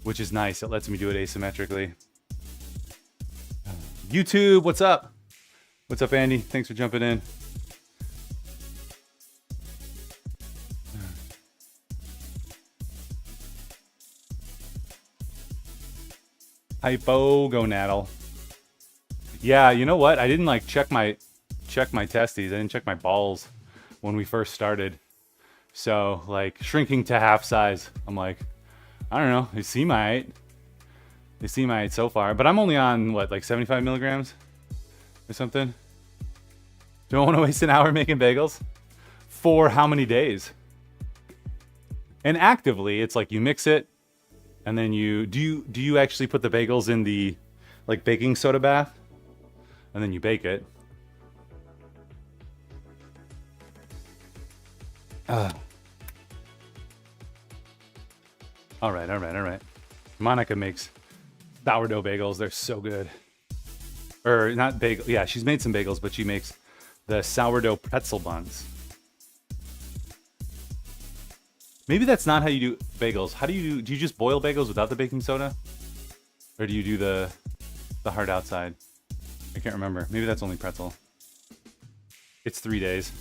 which is nice. It lets me do it asymmetrically. YouTube, what's up? What's up, Andy? Thanks for jumping in. Hypogonadal. Yeah, you know what? I didn't like check my testes. I didn't check my balls when we first started. So like shrinking to half size, I'm like, I don't know. They seem alright. They seem alright so far, but I'm only on what, like 75 milligrams or something. Don't want to waste an hour making bagels for how many days? And actively, it's like you mix it, and then do you actually put the bagels in the like baking soda bath, and then you bake it? All right. Monica makes sourdough bagels. They're so good. Or not bagel. Yeah, she's made some bagels, but she makes the sourdough pretzel buns. Maybe that's not how you do bagels. How do you just boil bagels without the baking soda? Or do you do the hard outside? I can't remember. Maybe that's only pretzel. It's 3 days.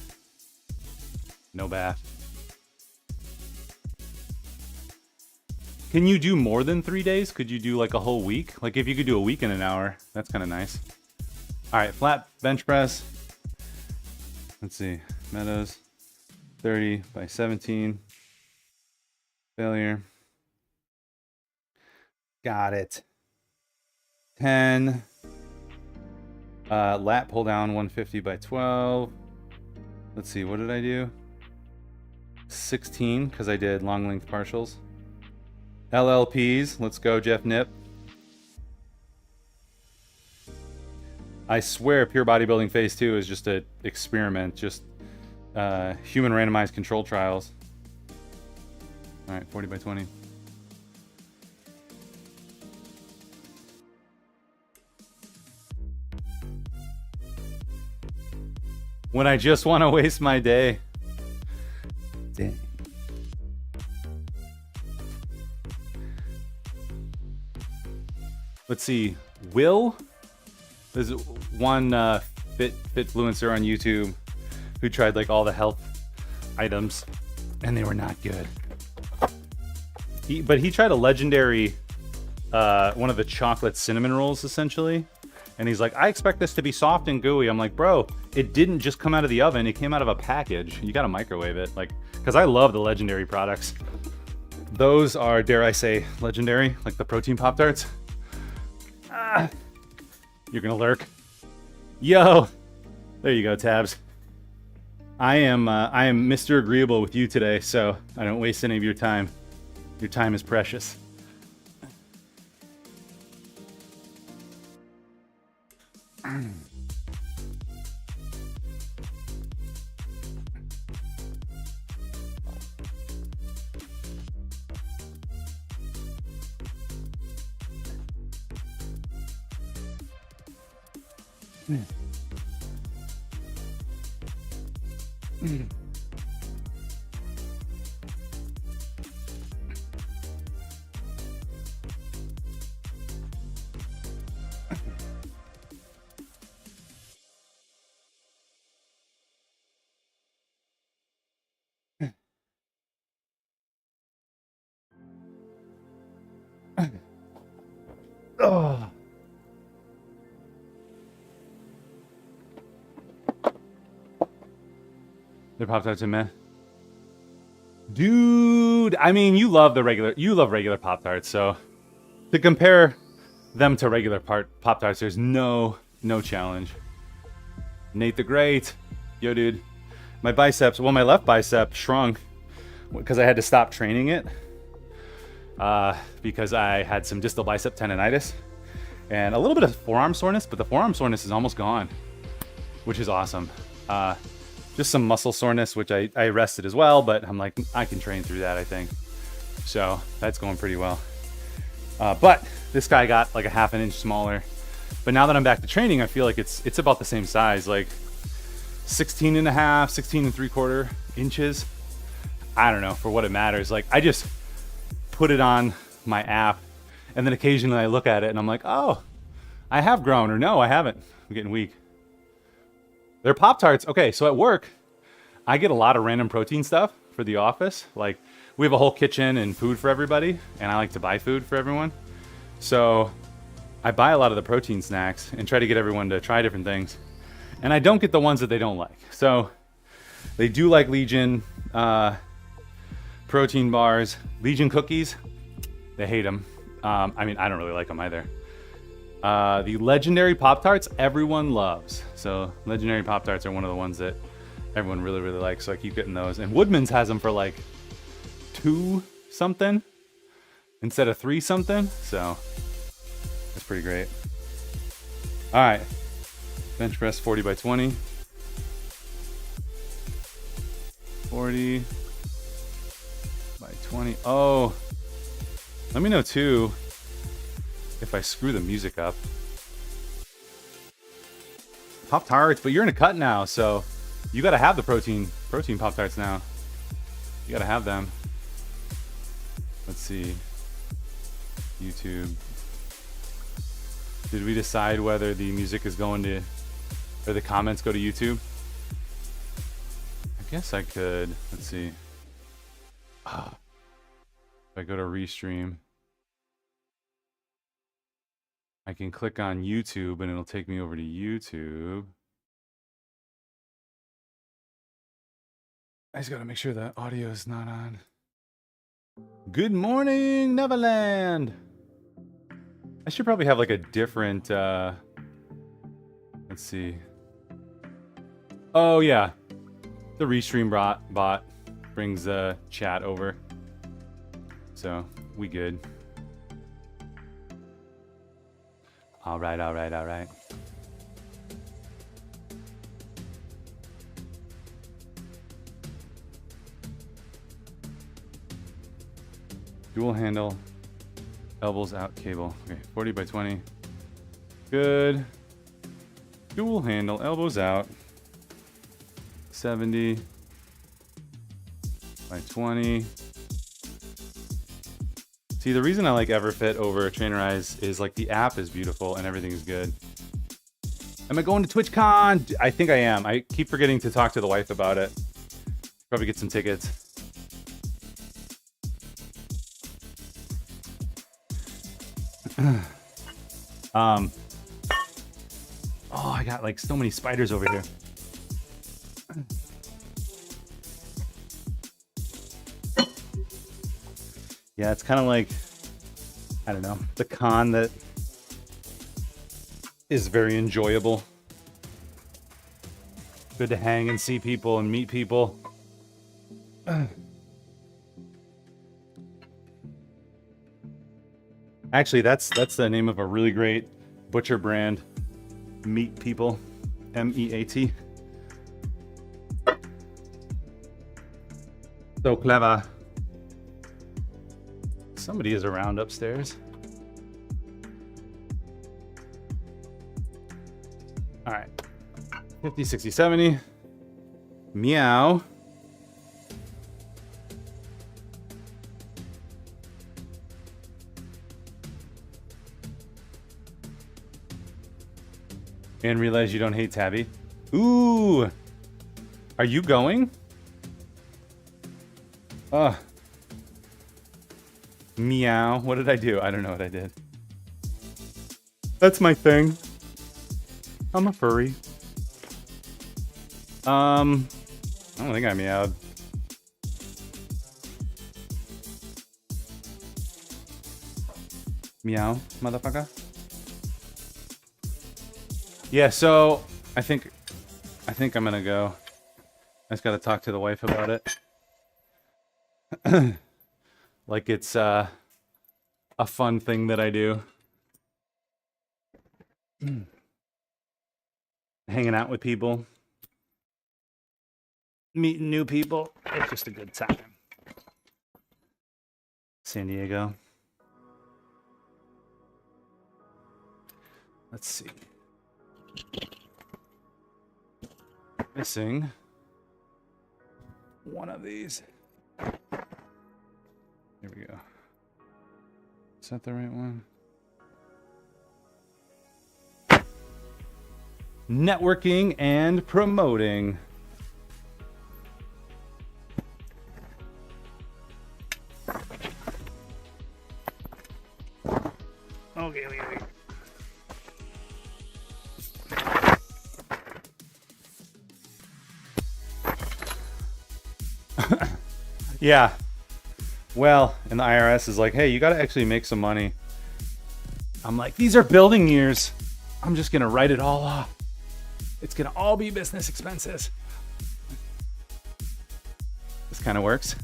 No bath. Can you do more than 3 days? Could you do like a whole week? Like if you could do a week in an hour, that's kind of nice. All right, flat bench press. Let's see, Meadows, 30 by 17. Failure. Got it. 10. Lat pull down, 150 by 12. Let's see, what did I do? 16, because I did long length partials. LLPs, let's go, Jeff Nip. I swear Pure Bodybuilding Phase 2 is just an experiment, just human randomized control trials. All right, 40 by 20. When I just want to waste my day. Dang. Let's see. Will? There's one fitfluencer on YouTube who tried like all the health items and they were not good. But he tried a legendary one of the chocolate cinnamon rolls essentially. And he's like, I expect this to be soft and gooey. I'm like, bro, it didn't just come out of the oven. It came out of a package. You got to microwave it. Like, because I love the legendary products. Those are, dare I say, legendary, like the protein Pop-Tarts. You're going to lurk. Yo, there you go, Tabs. I am Mr. Agreeable with you today, so I don't waste any of your time. Your time is precious. Oh. They're Pop-Tarts and meh. Dude, I mean, you love regular Pop-Tarts, so to compare them to regular Pop-Tarts, there's no challenge. Nate the Great. Yo, dude. My left bicep shrunk because I had to stop training it because I had some distal bicep tendonitis and a little bit of forearm soreness, but the forearm soreness is almost gone, which is awesome. Just some muscle soreness, which I rested as well, but I'm like, I can train through that, I think. So that's going pretty well. But this guy got like a half an inch smaller. But now that I'm back to training, I feel like it's about the same size, like 16 and 3/4 inches. I don't know, for what it matters. Like, I just put it on my app, and then occasionally I look at it and I'm like, oh, I have grown, or no, I haven't. I'm getting weak. They're Pop-Tarts. Okay, so at work, I get a lot of random protein stuff for the office. Like, we have a whole kitchen and food for everybody, and I like to buy food for everyone. So I buy a lot of the protein snacks and try to get everyone to try different things. And I don't get the ones that they don't like. So they do like Legion protein bars. Legion cookies, they hate them. I mean, I don't really like them either. The legendary Pop-Tarts, everyone loves. So legendary Pop-Tarts are one of the ones that everyone really likes. So I keep getting those. And Woodman's has them for like 2 something instead of 3 something. So that's pretty great. All right, bench press 40 by 20. 40 by 20. Oh, let me know too if I screw the music up. Pop-Tarts, but you're in a cut now, so you gotta have the protein Pop-Tarts now. You gotta have them. Let's see. YouTube. Did we decide whether the music is going to, or the comments go to YouTube? I guess I could. Let's see. If I go to Restream, I can click on YouTube and it'll take me over to YouTube. I just gotta make sure the audio is not on. Good morning, Neverland! I should probably have like a different, let's see. Oh yeah, the Restream bot brings the chat over. So, we good. All right. Dual handle, elbows out cable. Okay, 40 by 20. Good. Dual handle, elbows out. 70 by 20. See, the reason I like EverFit over Trainerize is like the app is beautiful and everything is good. Am I going to TwitchCon? I think I am. I keep forgetting to talk to the wife about it. Probably get some tickets. Oh, I got like so many spiders over here. Yeah, it's kind of like, I don't know, the con that is very enjoyable. Good to hang and see people and meet people. Actually, that's the name of a really great butcher brand Meet people. M-E-A-T. So clever. Somebody is around upstairs. All right. 50, 60, 70. Meow. And realize you don't hate Tabby. Ooh. Are you going? Meow. What did I do? I don't know what I did. That's my thing. I'm a furry. I don't think I meowed. Meow, motherfucker. Yeah, so I think I'm gonna go. I just gotta talk to the wife about it. Like it's a fun thing that I do. Hanging out with people. Meeting new people. It's just a good time. San Diego. Let's see. Missing one of these. Here we go. Is that the right one? Networking and promoting. Okay. Yeah. Well, and the IRS is like, hey, you got to actually make some money. I'm like, these are building years. I'm just going to write it all off. It's going to all be business expenses. This kind of works.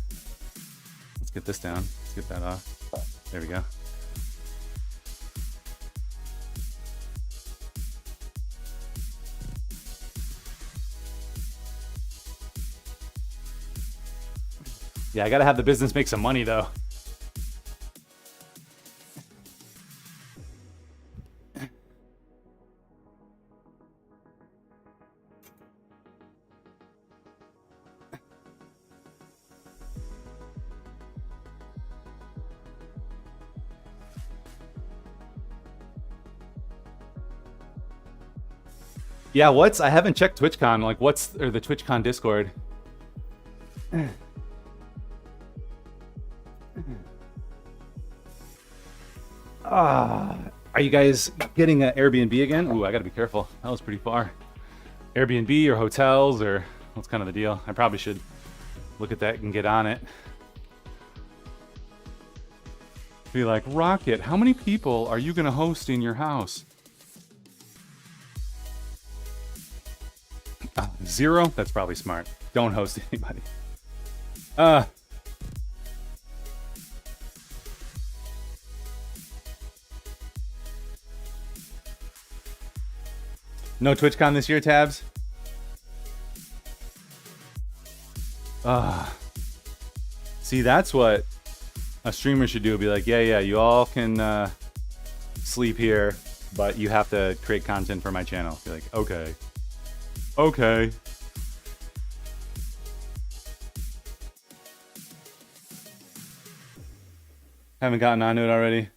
Let's get this down. Let's get that off. There we go. Yeah, I gotta have the business make some money though. Yeah, I haven't checked TwitchCon. Like, or the TwitchCon Discord. Are you guys getting an Airbnb again? Ooh, I gotta be careful. That was pretty far. Airbnb or hotels, or what's kind of the deal? I probably should look at that and get on it. Be like, Rocket, how many people are you gonna host in your house? 0? That's probably smart. Don't host anybody. No TwitchCon this year, Tabs? See, that's what a streamer should do. Be like, yeah, you all can sleep here, but you have to create content for my channel. Be like, okay. Haven't gotten onto it already.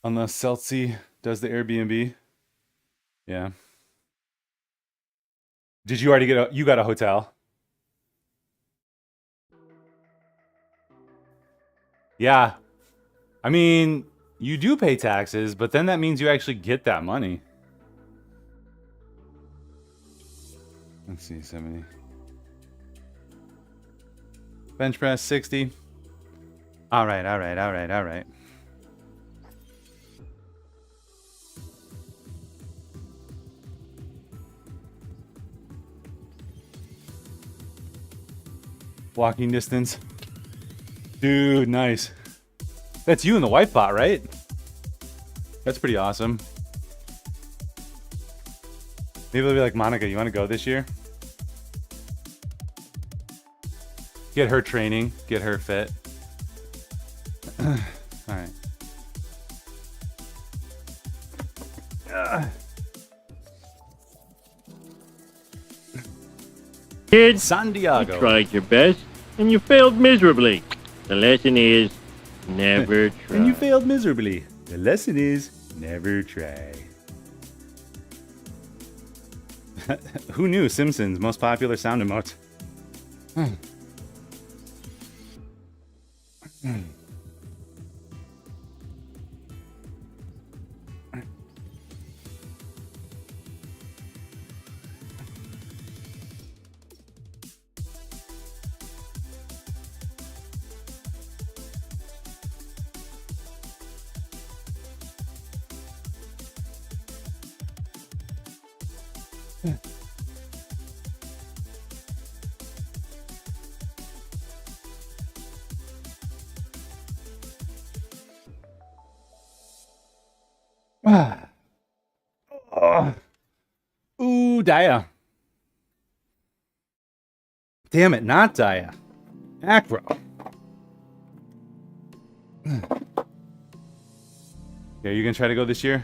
Unless Celtsy does the Airbnb. Yeah. Did you already you got a hotel? Yeah. I mean, you do pay taxes, but then that means you actually get that money. Let's see, 70. Bench press, 60. All right. Walking distance. Dude, nice. That's you and the wife bot, right? That's pretty awesome. Maybe they'll be like, Monica, you want to go this year? Get her training, get her fit. All right. Kids, San you Diego. tried your best, and you failed miserably. The lesson is, never try. And you failed miserably. The lesson is, never try. Who knew Simpsons' most popular sound emote? Ooh, Daya. Damn it, not Daya. Acro. Yeah, you gonna try to go this year?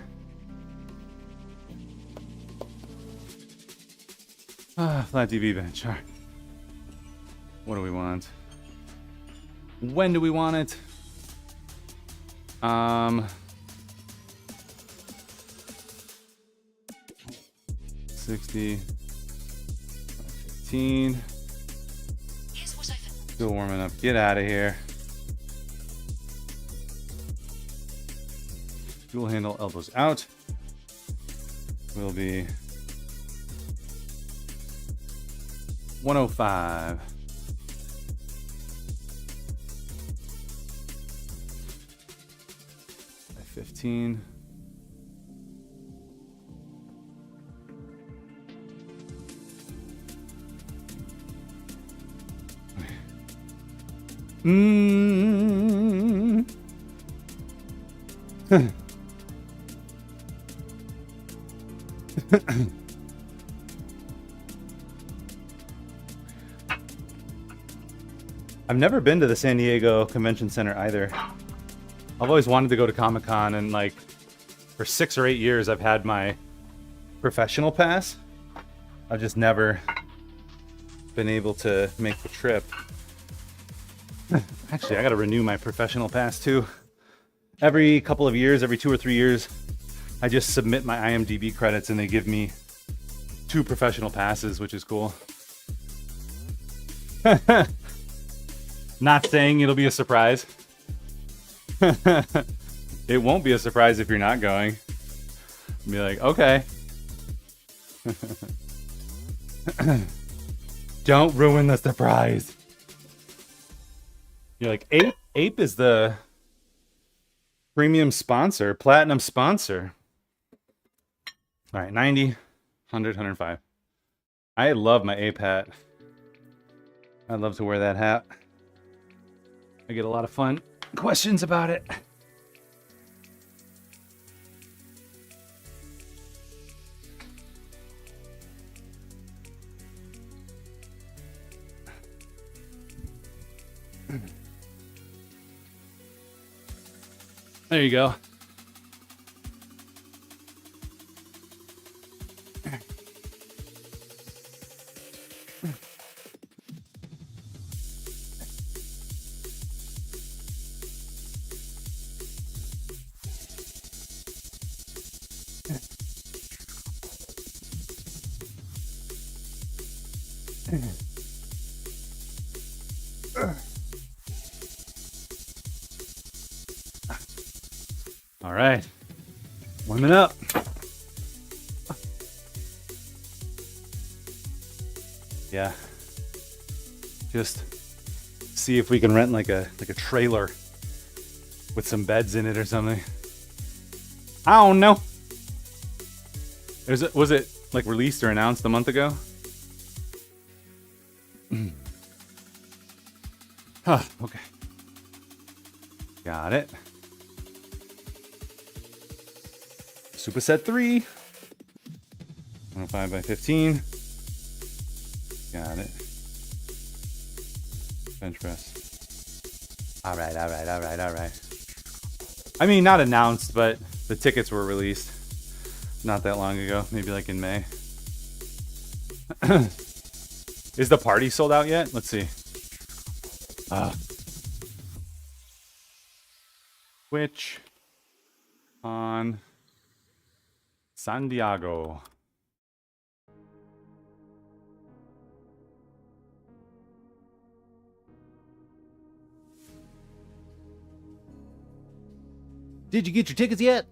Flat TV bench. All right. What do we want? When do we want it? 60, 15. Still warming up. Get out of here. Dual handle, elbows out. Will be 105. 15. I've never been to the San Diego Convention Center either. I've always wanted to go to Comic-Con, and like for 6 or 8 years I've had my professional pass. I've just never been able to make the trip. Actually, I gotta renew my professional pass too. Every couple of years, every 2 or 3 years, I just submit my IMDb credits and they give me 2 professional passes, which is cool. Not saying it'll be a surprise. It won't be a surprise if you're not going. Be like, okay. Don't ruin the surprise. You're like, Ape is the premium sponsor, platinum sponsor. All right, 90, 100, 105. I love my Ape hat. I'd love to wear that hat. I get a lot of fun questions about it. There you go. All right, warming up. Yeah, just see if we can rent like a trailer with some beds in it or something. I don't know. Was it like released or announced a month ago? Huh, okay. Got it. Superset 3. 5 by 15. Got it. Bench press. All right. I mean, not announced, but the tickets were released not that long ago, maybe like in May. Is the party sold out yet? Let's see. Twitch on San Diego. Did you get your tickets yet?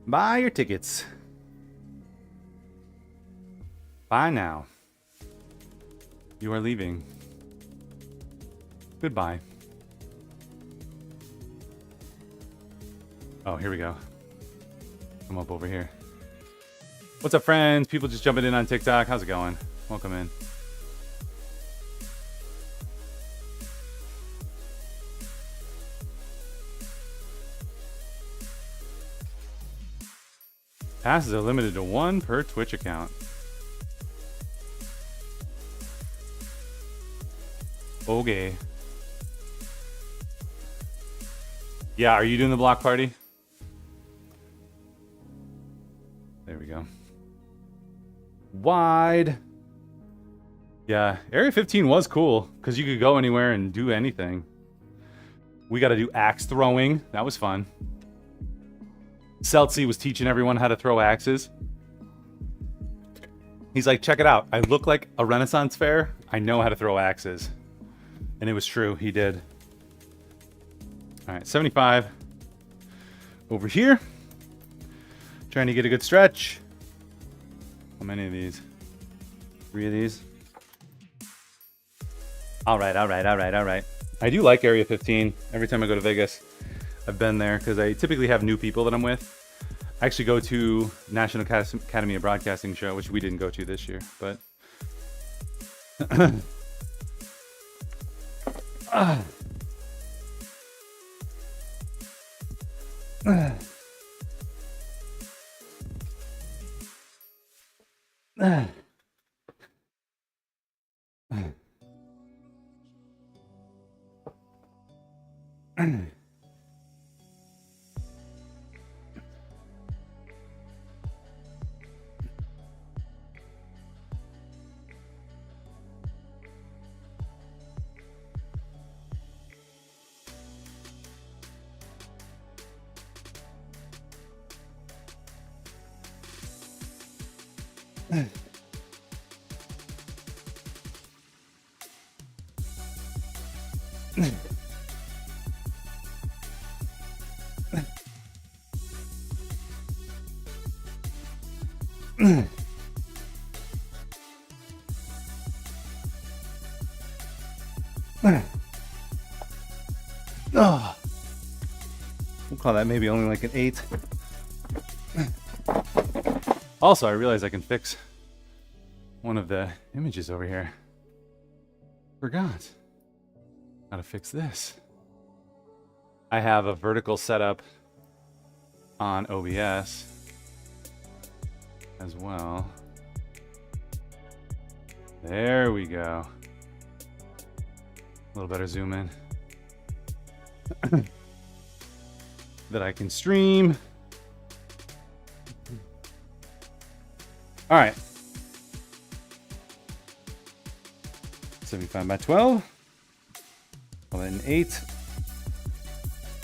Buy your tickets. Bye now. You are leaving. Goodbye. Oh, here we go. Come up over here. What's up, friends? People just jumping in on TikTok. How's it going? Welcome in. Passes are limited to 1 per Twitch account. Okay. Yeah, are you doing the block party? There we go. Wide. Yeah, Area 15 was cool because you could go anywhere and do anything. We got to do axe throwing. That was fun. Celtsy was teaching everyone how to throw axes. He's like, check it out. I look like a Renaissance fair. I know how to throw axes. And it was true. He did. All right, 75. Over here. Trying to get a good stretch. How many of these? 3 of these. All right. I do like Area 15. Every time I go to Vegas, I've been there because I typically have new people that I'm with. I actually go to National Academy of Broadcasting show, which we didn't go to this year, but oh, we'll call that maybe only like an 8. Also, I realize I can fix one of the images over here. Forgot how to fix this. I have a vertical setup on OBS as well. There we go. A little better zoom in. That I can stream. All right. 75 by 12. Call it an 8.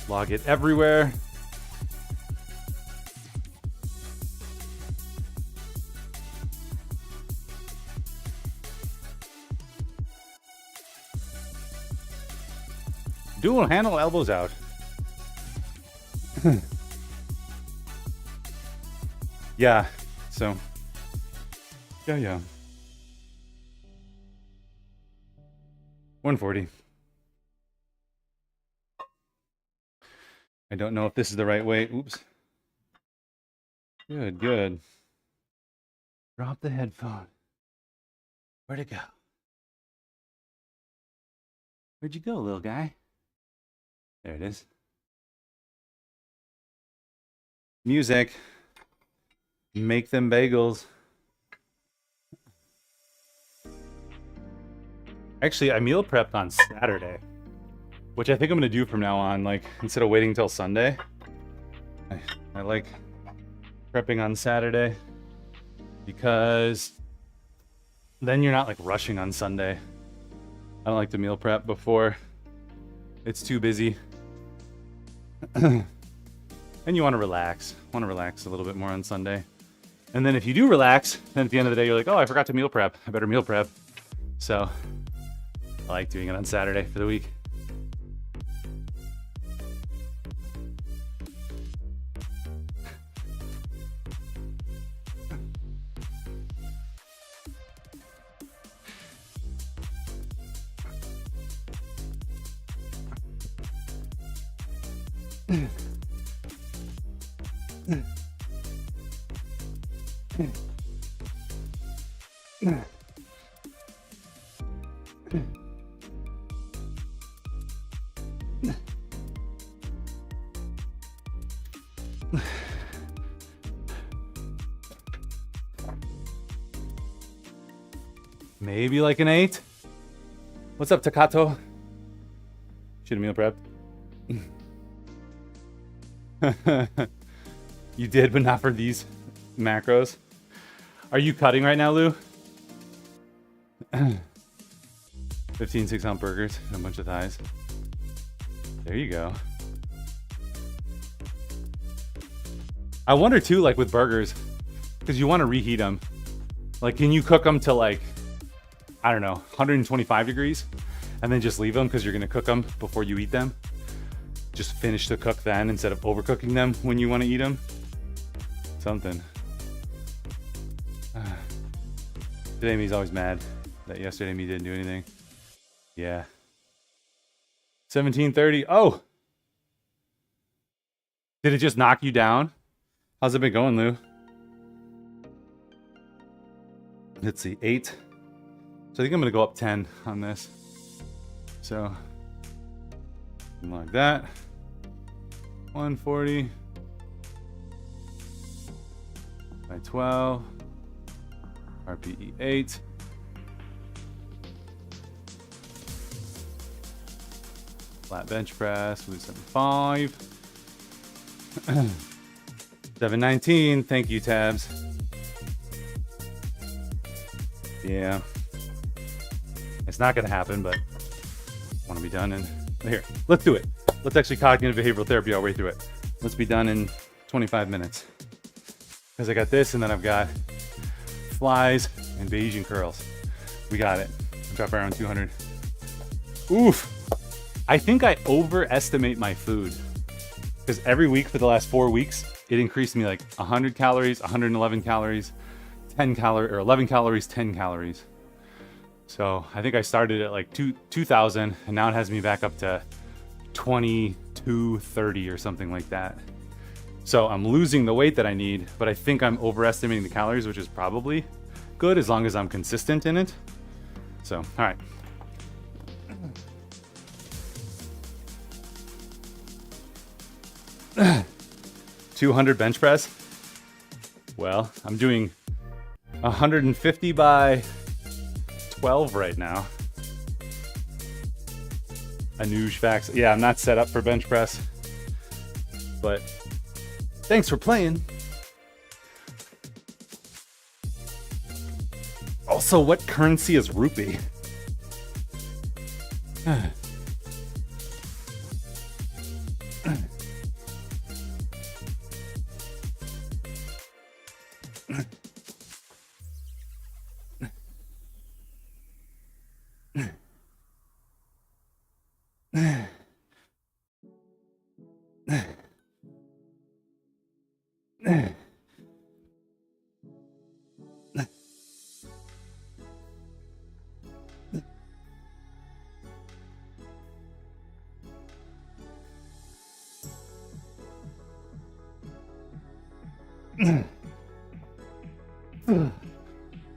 Log it everywhere. Dual handle elbows out. Yeah, so. Yeah. 140. I don't know if this is the right way. Oops. Good. Drop the headphone. Where'd it go? Where'd you go, little guy? There it is. Music. Make them bagels. Actually, I meal prepped on Saturday, which I think I'm gonna do from now on. Like, instead of waiting until Sunday, I like prepping on Saturday because then you're not like rushing on Sunday. I don't like to meal prep before it's too busy. And you want to relax. Want to relax a little bit more on Sunday. And then if you do relax, then at the end of the day, you're like, oh, I forgot to meal prep. I better meal prep. So I like doing it on Saturday for the week. Maybe like an 8. What's up, Takato? Should have meal prepped. You did, but not for these macros. Are you cutting right now, Lou? 15 6-ounce burgers and a bunch of thighs. There you go. I wonder too, like with burgers, because you want to reheat them. Like, can you cook them to like, I don't know, 125 degrees and then just leave them because you're going to cook them before you eat them? Just finish the cook then instead of overcooking them when you want to eat them? Something. Today me's always mad that yesterday me didn't do anything. Yeah. 17:30. Oh! Did it just knock you down? How's it been going, Lou? Let's see, 8. So I think I'm gonna go up 10 on this. So, something like that. 140 by 12. RPE 8. Flat bench press, Lou 75. 719. Thank you, Tabs. Yeah. It's not going to happen, but I want to be done. And here, let's do it. Let's actually cognitive behavioral therapy our way through it. Let's be done in 25 minutes. Because I got this, and then I've got flies and Bayesian curls. We got it. Drop around 200. Oof. I think I overestimate my food. Because every week for the last 4 weeks, it increased me like 100 calories, 111 calories, 10 calories, or 11 calories, 10 calories. So I think I started at like 2,000, and now it has me back up to 2230 or something like that. So I'm losing the weight that I need, but I think I'm overestimating the calories, which is probably good as long as I'm consistent in it. So, all right. $200 bench press. Well, I'm doing 150 by 12 right now. Anuj facts. Yeah, I'm not set up for bench press, but thanks for playing. Also, what currency is rupee?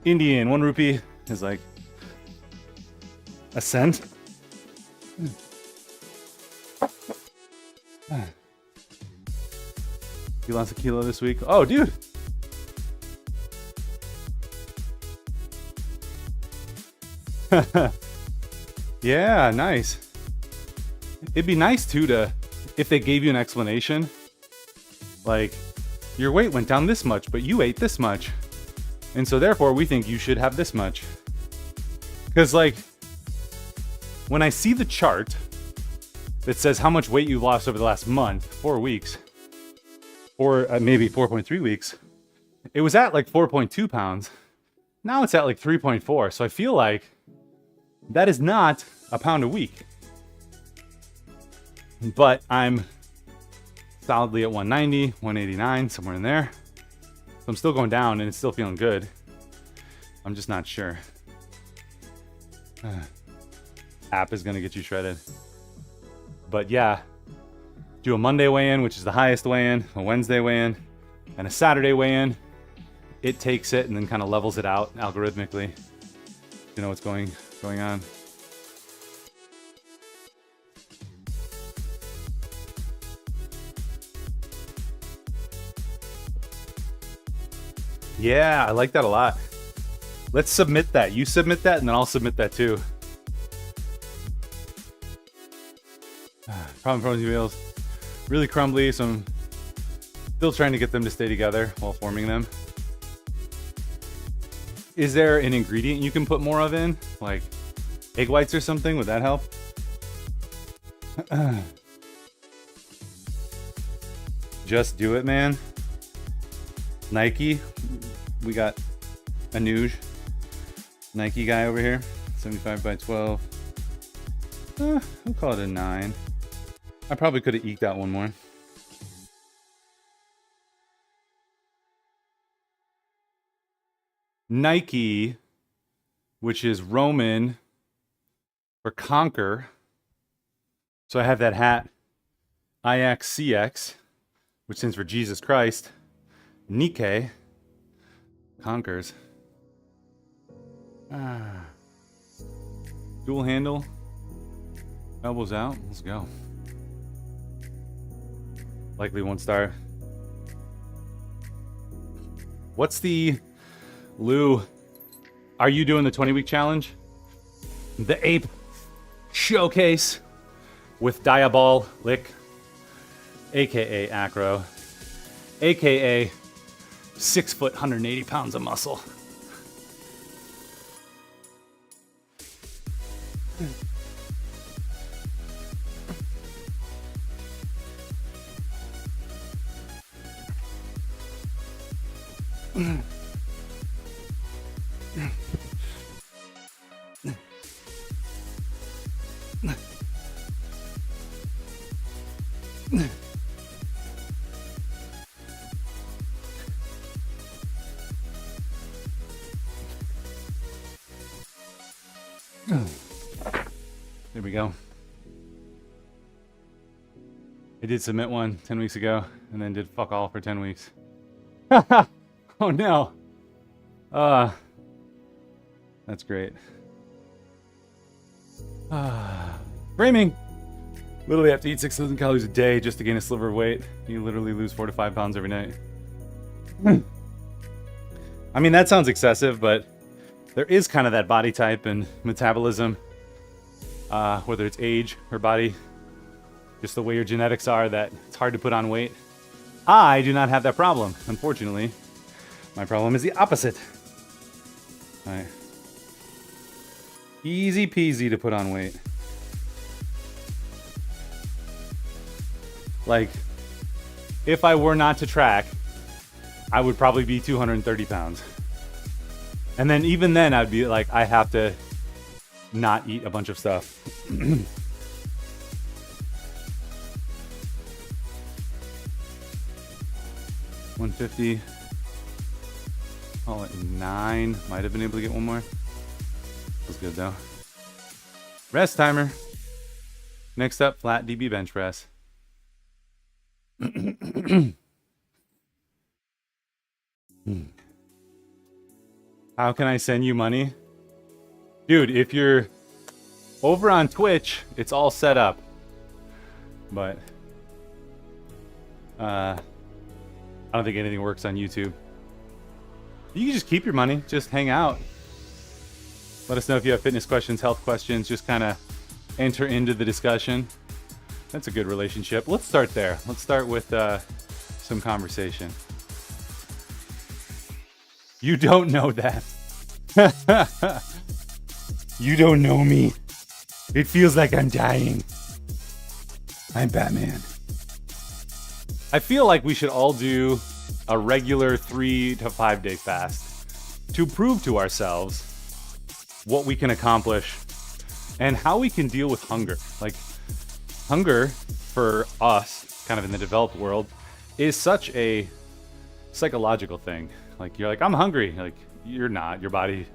Indian, 1 rupee is like a cent. You lost a kilo this week. Oh, dude. Yeah, nice. It'd be nice too to, if they gave you an explanation, like, your weight went down this much, but you ate this much. And so therefore we think you should have this much. Because like, when I see the chart that says how much weight you lost over the last month, 4 weeks, or maybe 4.3 weeks, it was at like 4.2 pounds. Now it's at like 3.4. So I feel like that is not a pound a week. But I'm solidly at 190, 189, somewhere in there. So I'm still going down and it's still feeling good. I'm just not sure. App is gonna get you shredded. But yeah, do a Monday weigh-in, which is the highest weigh-in, a Wednesday weigh-in, and a Saturday weigh-in. It takes it and then kind of levels it out algorithmically. You know what's going on. Yeah, I like that a lot. Let's submit that. You submit that, and then I'll submit that too. Problem frozen wheels. Really crumbly, so I'm still trying to get them to stay together while forming them. Is there an ingredient you can put more of in? Like egg whites or something? Would that help? Just do it, man. Nike. We got a Nuge Nike guy over here. 75 by 12. I'll call it a 9. I probably could have eked out one more. Nike, which is Roman for conquer. So I have that hat, IXCX, which stands for Jesus Christ. Nike conquers. Dual handle. Elbows out. Let's go. Likely 1 star. What's the Lou? Are you doing the 20-week challenge? The ape showcase with Diabolic, aka Acro, aka 6 foot, 180 pounds of muscle. There we go. I did submit one 10 weeks ago and then did fuck all for 10 weeks. Oh no. That's great. Framing. Literally have to eat 6,000 calories a day just to gain a sliver of weight. You literally lose 4 to 5 pounds every night. I mean, that sounds excessive, but there is kind of that body type and metabolism, whether it's age or body, just the way your genetics are, that it's hard to put on weight. I do not have that problem, unfortunately. My problem is the opposite. All right. Easy peasy to put on weight. Like, if I were not to track, I would probably be 230 pounds. And then even then, I'd be like, I have to not eat a bunch of stuff. 150. Call it 9. Might have been able to get one more. Was good though. Rest timer. Next up, flat DB bench press. How can I send you money? Dude, if you're over on Twitch, it's all set up. But I don't think anything works on YouTube. You can just keep your money, just hang out. Let us know if you have fitness questions, health questions. Just kind of enter into the discussion. That's a good relationship. Let's start there. Let's start with some conversation. You don't know that. You don't know me. It feels like I'm dying. I'm Batman. I feel like we should all do a regular 3 to 5 day fast to prove to ourselves what we can accomplish and how we can deal with hunger. Like, hunger for us, kind of in the developed world, is such a psychological thing. Like, you're like, I'm hungry. Like, you're not. Your body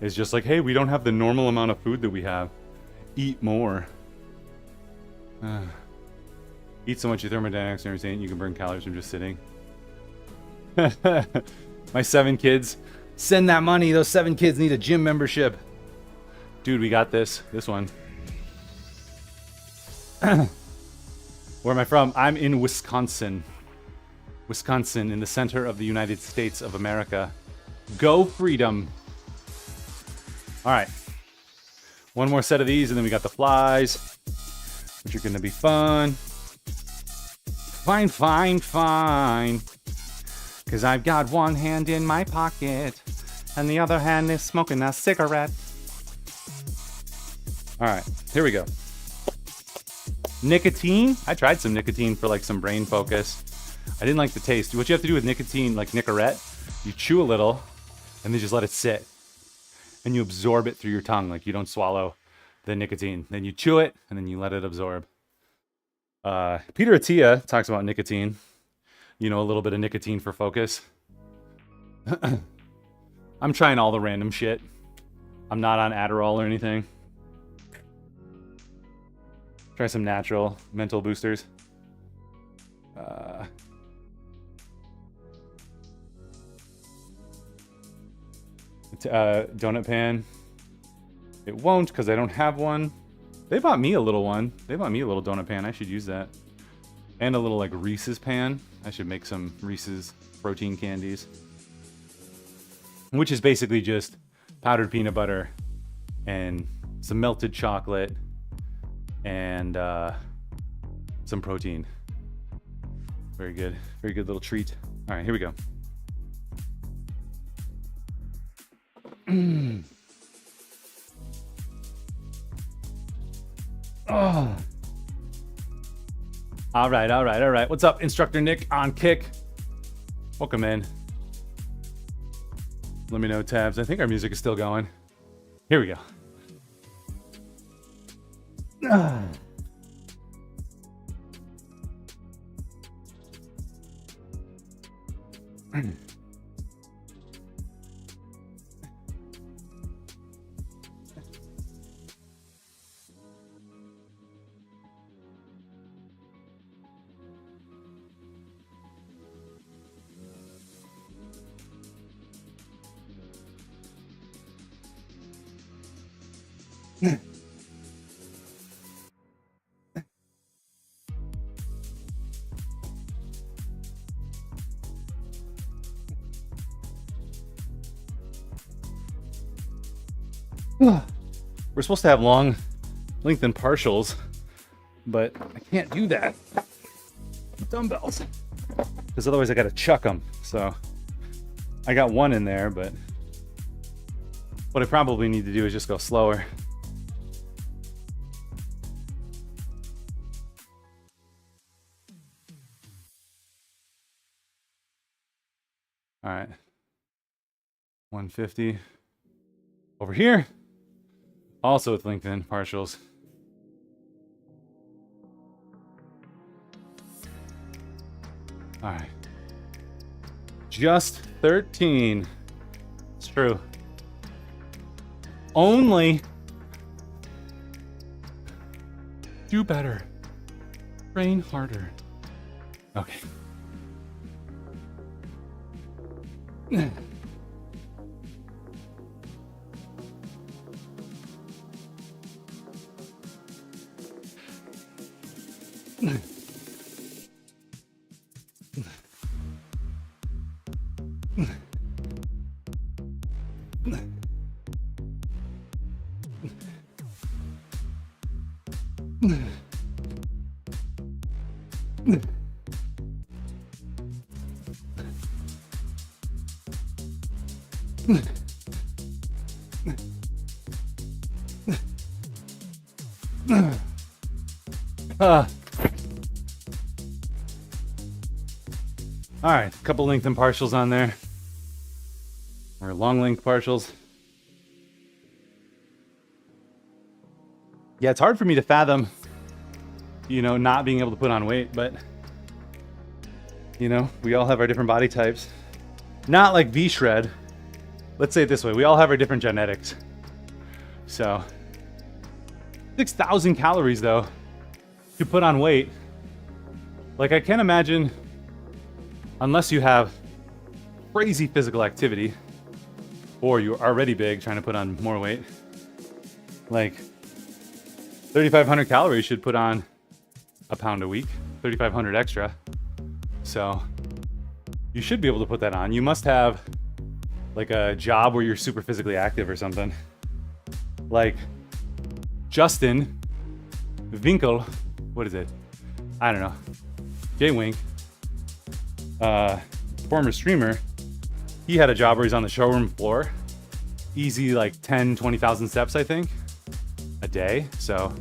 is just like, hey, we don't have the normal amount of food that we have. Eat more. Eat so much your thermodynamics and everything, you can burn calories from just sitting. My 7 kids. Send that money. Those 7 kids need a gym membership. Dude, we got this. This one. Where am I from? I'm in Wisconsin. Wisconsin, in the center of the United States of America. Go freedom. All right. One more set of these, and then we got the flies, which are going to be fun. Fine, fine, fine. Because I've got one hand in my pocket, and the other hand is smoking a cigarette. All right, here we go. Nicotine. I tried some nicotine for like some brain focus. I didn't like the taste. What you have to do with nicotine, like Nicorette, you chew a little, and then just let it sit. And you absorb it through your tongue. Like, you don't swallow the nicotine. Then you chew it, and then you let it absorb. Peter Attia talks about nicotine. You know, a little bit of nicotine for focus. I'm trying all the random shit. I'm not on Adderall or anything. Try some natural mental boosters. Donut pan. It won't because I don't have one. They bought me a little one. They bought me a little donut pan. I should use that. And a little like Reese's pan. I should make some Reese's protein candies. Which is basically just powdered peanut butter and some melted chocolate and some protein. Very good. Very good little treat. All right, here we go. Oh. All right. What's up, Instructor Nick on Kick? Welcome in. Let me know, Tabs. I think our music is still going. Here we go. We're supposed to have long lengthened partials, but I can't do that with dumbbells because otherwise I gotta chuck them. So I got one in there, but what I probably need to do is just go slower. All right, 150 over here. Also with lengthened partials. All right. Just 13. It's true. Only do better. Train harder. Okay. All right, a couple length and partials on there, or long length partials. Yeah, it's hard for me to fathom, you know, not being able to put on weight, but you know, we all have our different body types. Not like V-Shred. Let's say it this way, we all have our different genetics. So 6,000 calories though to put on weight. Like, I can't imagine, unless you have crazy physical activity or you're already big trying to put on more weight, like 3,500 calories should put on a pound a week, 3,500 extra. So you should be able to put that on. You must have like a job where you're super physically active or something. Like Justin Winkle, what is it? I don't know. Jay Wink, former streamer, he had a job where he's on the showroom floor. Easy like 10, 20,000 steps, I think, a day. So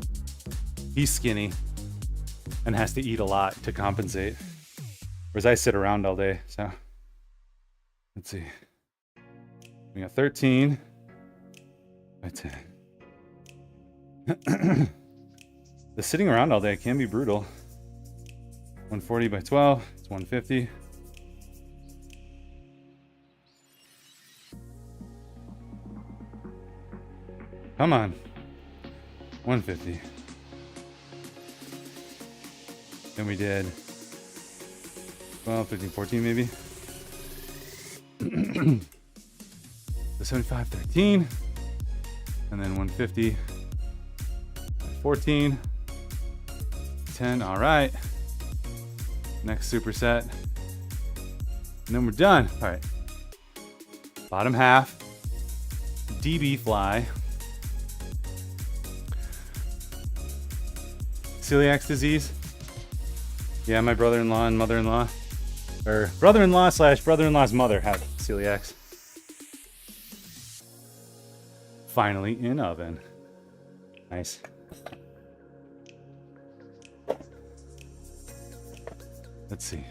he's skinny and has to eat a lot to compensate. Whereas I sit around all day, so let's see. We got 13 by 10. The sitting around all day can be brutal. 140 by 12, it's 150. Come on. 150. Then we did 12, 15, 14 maybe. The 75, 13. And then 150, 14, 10. All right. Next superset. And then we're done. All right. Bottom half. DB fly. Celiac disease. Yeah, my brother-in-law and mother-in-law, or brother-in-law / brother-in-law's mother had celiacs. Finally in oven. Nice. Let's see.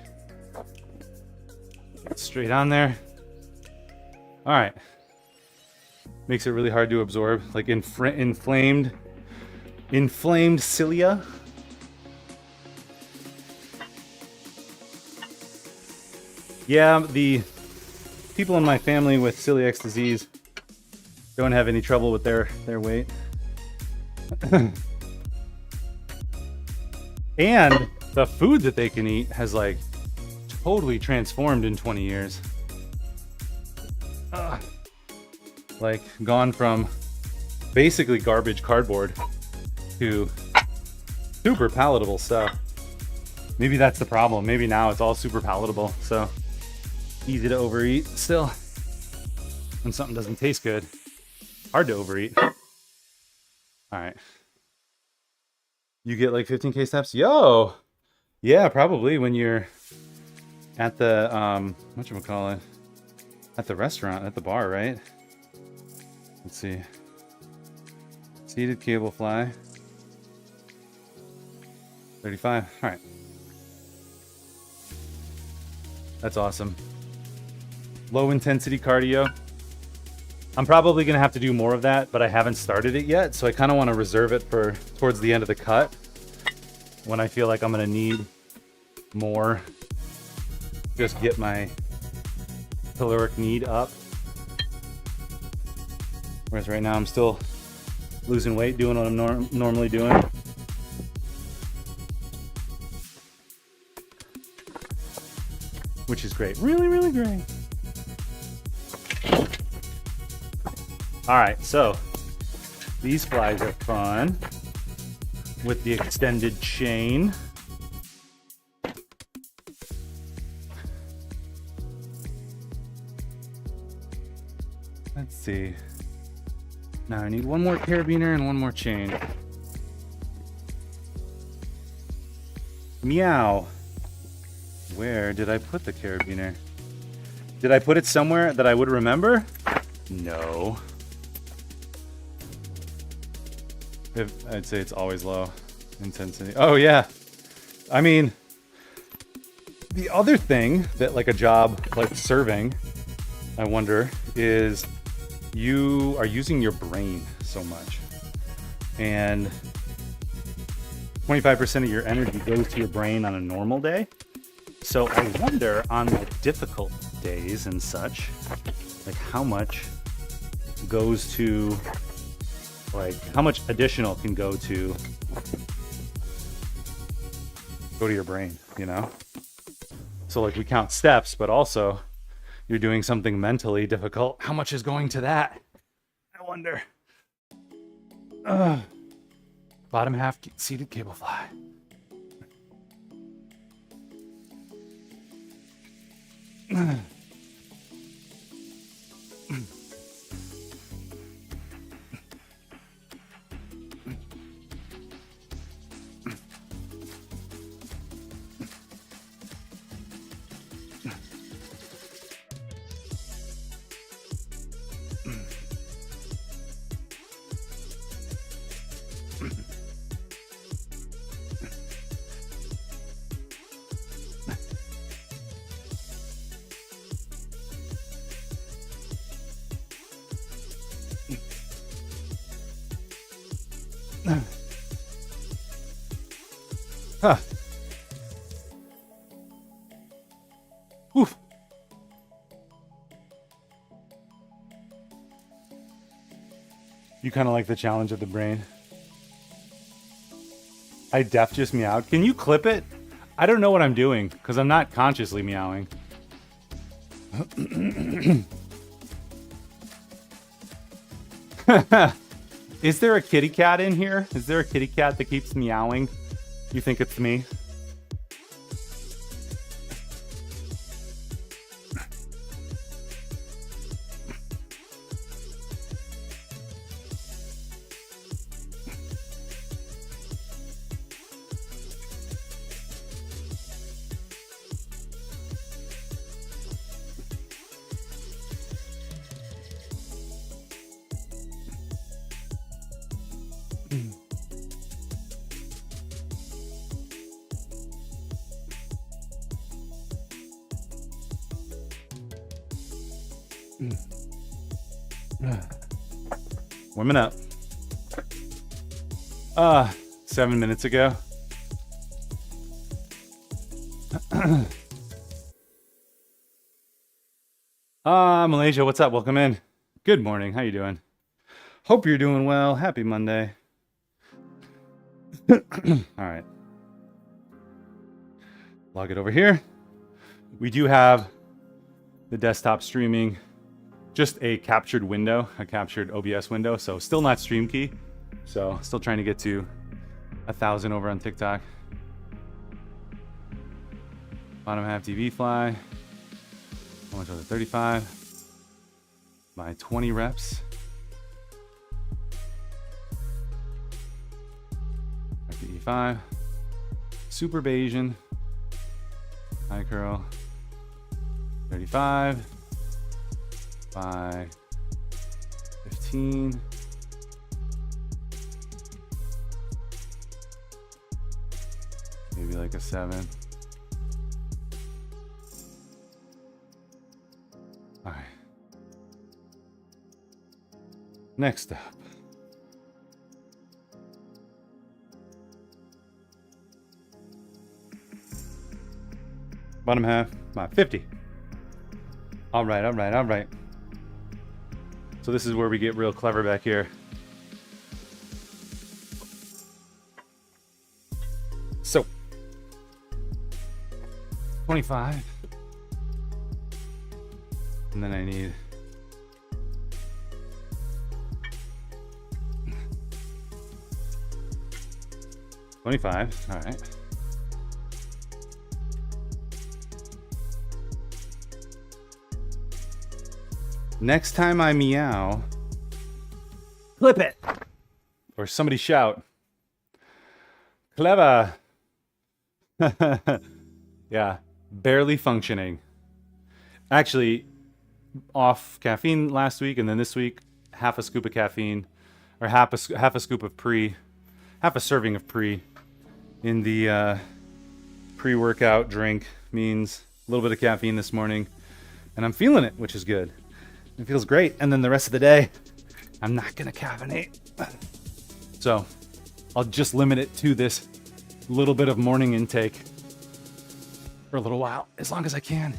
Straight on there. All right. Makes it really hard to absorb, like inflamed cilia. Yeah, the people in my family with celiac disease don't have any trouble with their weight. And the food that they can eat has like totally transformed in 20 years. Like gone from basically garbage cardboard to super palatable stuff. Maybe that's the problem. Maybe now it's all super palatable, so easy to overeat still. When something doesn't taste good, hard to overeat. All right. You get like 15K steps? Yo! Yeah, probably when you're at the, whatchamacallit, at the restaurant, at the bar, right? Let's see. Seated cable fly. 35. All right. That's awesome. Low intensity cardio. I'm probably going to have to do more of that, but I haven't started it yet. So I kind of want to reserve it for towards the end of the cut when I feel like I'm going to need more. Just get my caloric need up. Whereas right now I'm still losing weight, doing what I'm normally doing. Which is great. Really, really great. All right, so these flies are fun with the extended chain. Let's see. Now I need one more carabiner and one more chain. Meow. Where did I put the carabiner? Did I put it somewhere that I would remember? No. I'd say it's always low intensity. Oh, yeah. I mean, the other thing that like a job like serving, I wonder, is you are using your brain so much. And 25% of your energy goes to your brain on a normal day. So I wonder on like difficult days and such, like how much goes to, like how much additional can go to your brain, you know? So like we count steps, but also you're doing something mentally difficult. How much is going to that? I wonder. Bottom half seated cable fly. Huh. Oof. You kind of like the challenge of the brain. I def just meowed. Can you clip it? I don't know what I'm doing because I'm not consciously meowing. Is there a kitty cat in here? Is there a kitty cat that keeps meowing? You think it's me? Warming up. 7 minutes ago. Malaysia, what's up? Welcome in. Good morning. How you doing? Hope you're doing well. Happy Monday. All right. Log it over here. We do have the desktop streaming, just a captured window, a captured OBS window. So still not stream key. So still trying to get to 1,000 over on TikTok. Bottom half TV fly. How much was it? 35 by 20 reps. Back to E5. Super Bayesian. High curl. 35 by 15. Maybe like a 7. All right. Next up. Bottom half, 50. All right, all right, all right. So this is where we get real clever back here. So, 25. And then I need 25. All right. Next time I meow, clip it. Or somebody shout. Clever. Yeah. barely functioning. Actually, off caffeine last week, and then this week, half a scoop of caffeine, or half a scoop of half a serving of in the pre-workout drink means a little bit of caffeine this morning, and I'm feeling it, which is good. It feels great. And then the rest of the day, I'm not gonna caffeinate. So I'll just limit it to this little bit of morning intake for a little while, as long as I can.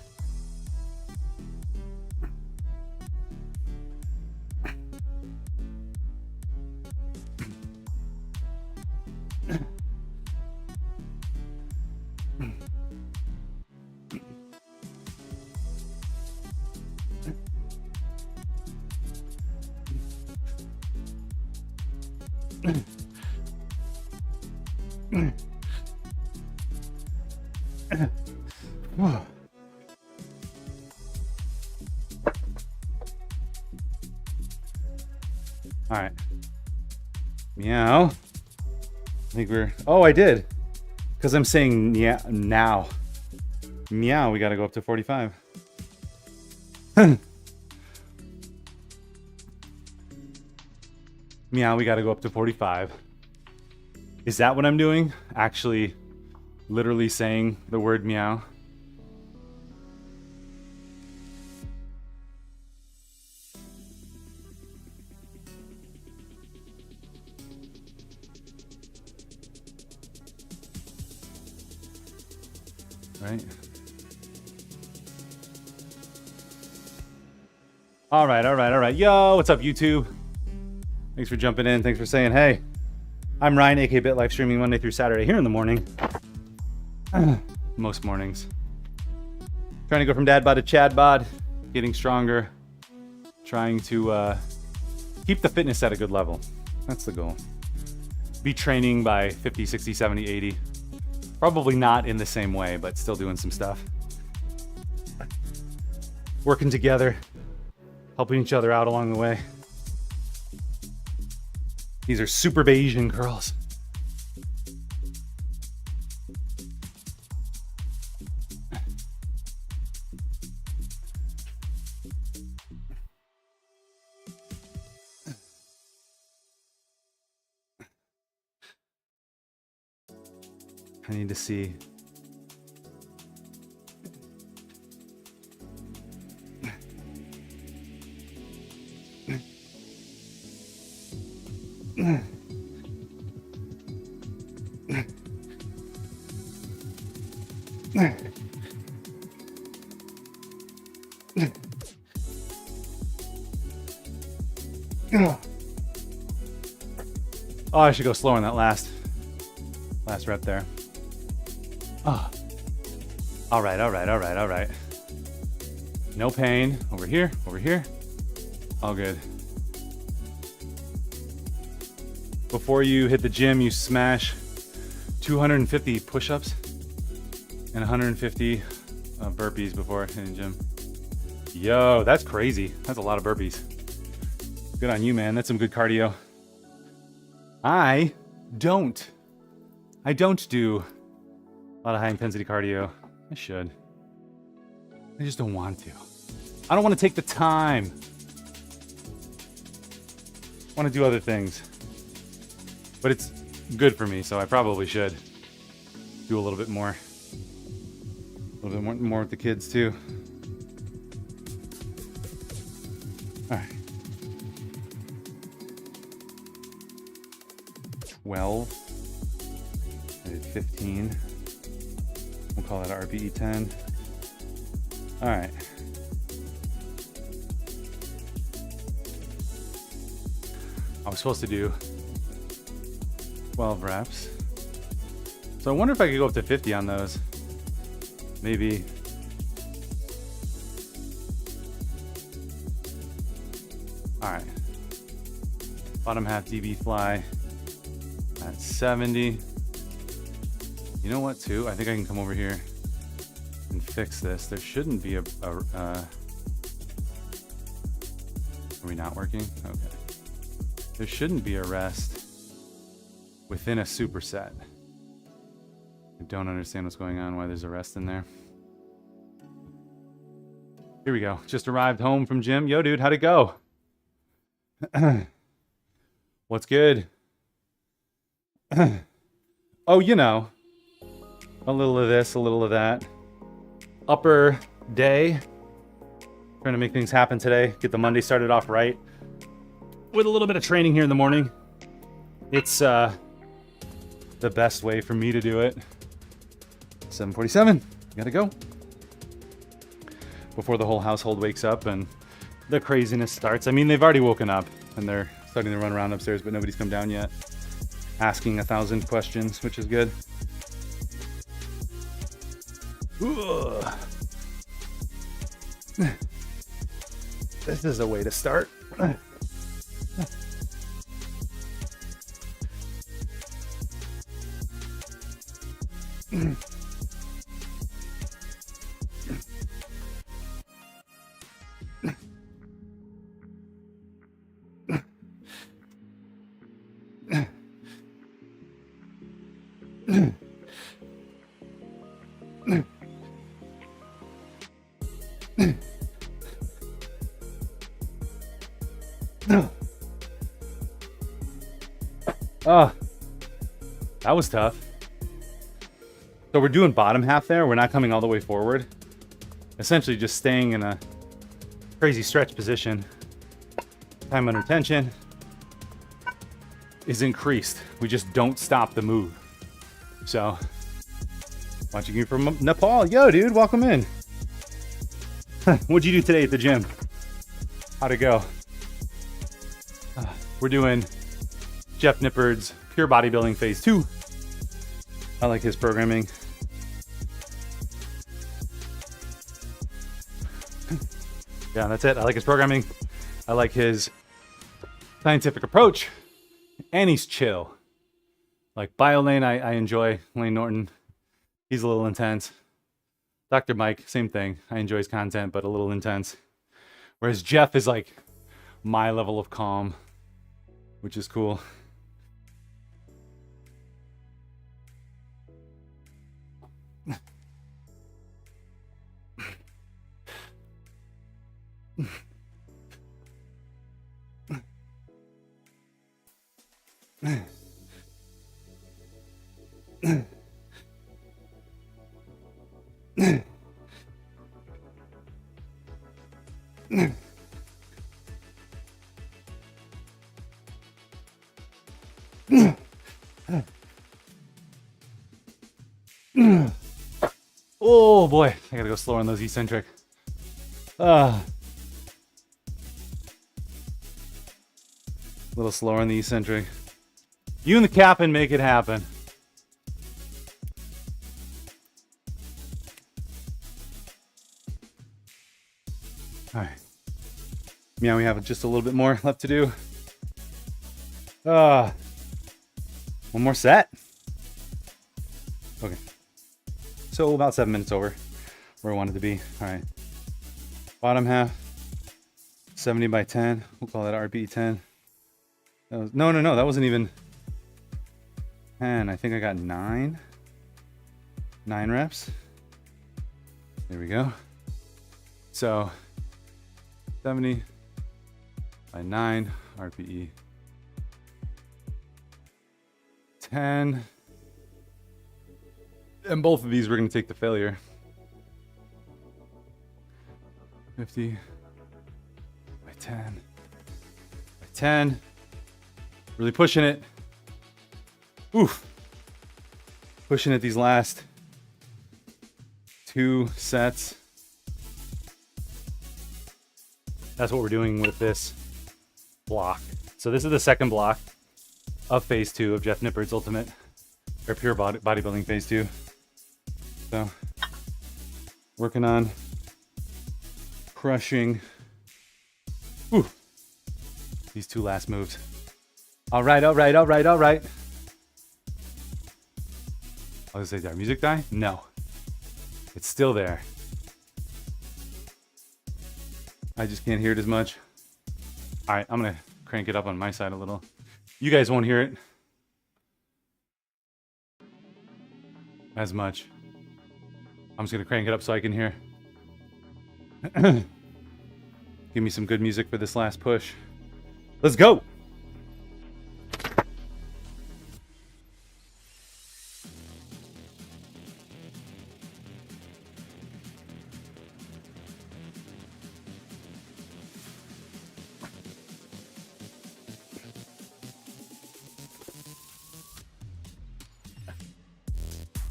All right. Meow. I think oh, I did. Because I'm saying yeah now. Meow, we got to go up to 45. Meow, we got to go up to 45. Is that what I'm doing? Actually, literally saying the word meow? Right? All right. Yo, what's up, YouTube? Thanks for jumping in. Thanks for saying hey. I'm Ryan, aka Bit Life, streaming Monday through Saturday here in the morning. Most mornings. Trying to go from dad bod to chad bod, getting stronger, trying to keep the fitness at a good level. That's the goal. Be training by 50, 60, 70, 80. Probably not in the same way, but still doing some stuff. Working together, helping each other out along the way. These are super Asian girls. I need to see. Oh, I should go slower on that last rep there. Oh. All right. No pain. Over here. All good. Before you hit the gym, you smash 250 push-ups and 150 burpees before hitting the gym. Yo, that's crazy. That's a lot of burpees. Good on you, man. That's some good cardio. I don't do a lot of high-intensity cardio. I should. I just don't want to. I don't want to take the time. I want to do other things. But it's good for me, so I probably should do a little bit more. A little bit more with the kids, too. All right. 12. I did 15. We'll call that RPE 10. All right. I was supposed to do 12 reps. So I wonder if I could go up to 50 on those. Maybe. All right. Bottom half DB fly at 70. You know what, too? I think I can come over here and fix this. There shouldn't be are we not working? Okay. There shouldn't be a rest within a superset. I don't understand what's going on, why there's a rest in there. Here we go. Just arrived home from gym. Yo, dude, how'd it go? What's good? Oh, you know, a little of this, a little of that. Upper day. Trying to make things happen today. Get the Monday started off right. With a little bit of training here in the morning. It's the best way for me to do it. 7:47. Gotta go. Before the whole household wakes up and the craziness starts. I mean, they've already woken up and they're starting to run around upstairs, but nobody's come down yet. Asking 1,000 questions, which is good. Ugh. This is a way to start. Oh, that was tough. So we're doing bottom half there. We're not coming all the way forward. Essentially just staying in a crazy stretch position. Time under tension is increased. We just don't stop the move. So, watching you from Nepal. Yo, dude, welcome in. What'd you do today at the gym? How'd it go? We're doing Jeff Nippard's Pure Bodybuilding Phase 2. I like his programming. Yeah, that's it. I like his programming. I like his scientific approach. And he's chill. Like BioLane, I enjoy Lane Norton. He's a little intense. Dr. Mike, same thing. I enjoy his content, but a little intense. Whereas Jeff is like my level of calm, which is cool. Oh boy, I gotta go slower on those eccentric. A little slower on the eccentric. You and the captain make it happen. All right. Yeah, we have just a little bit more left to do. One more set. Okay. So about 7 minutes over where I wanted to be. All right. Bottom half, 70 by 10. We'll call that RPE 10. That was, no, that wasn't even 10. I think I got 9 reps. There we go. So 70 by 9 RPE 10. And both of these we're going to take the failure. 50 by 10 by 10. Really pushing it. Oof. Pushing it these last 2 sets. That's what we're doing with this block. So this is the second block of Phase 2 of Jeff Nippard's Ultimate or Pure Bodybuilding Phase 2. So working on crushing these 2 last moves. All right. I was gonna say, did our music die? No, it's still there. I just can't hear it as much. All right, I'm gonna crank it up on my side a little. You guys won't hear it as much. I'm just gonna crank it up so I can hear. Give me some good music for this last push. Let's go!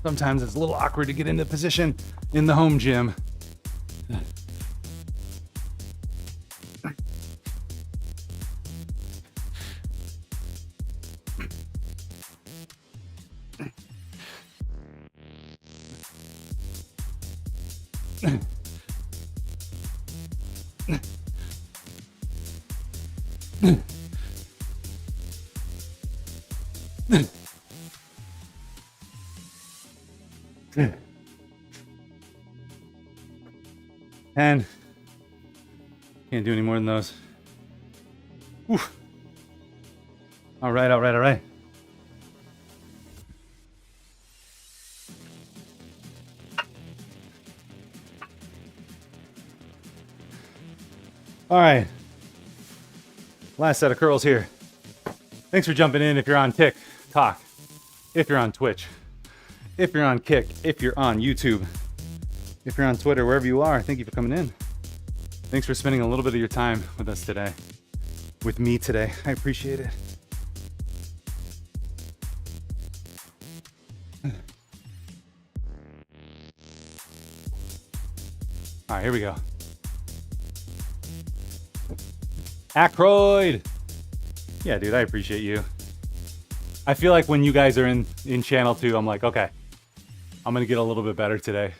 Sometimes it's a little awkward to get into position in the home gym. And can't do any more than those. Oof. All right, all right, all right. All right. Last set of curls here. Thanks for jumping in if you're on TikTok, if you're on Twitch, if you're on Kick, if you're on YouTube, if you're on Twitter, wherever you are, thank you for coming in. Thanks for spending a little bit of your time with us today, with me today. I appreciate it. All right, here we go. Ackroyd! Yeah, dude, I appreciate you. I feel like when you guys are in channel 2, I'm like, okay, I'm gonna get a little bit better today.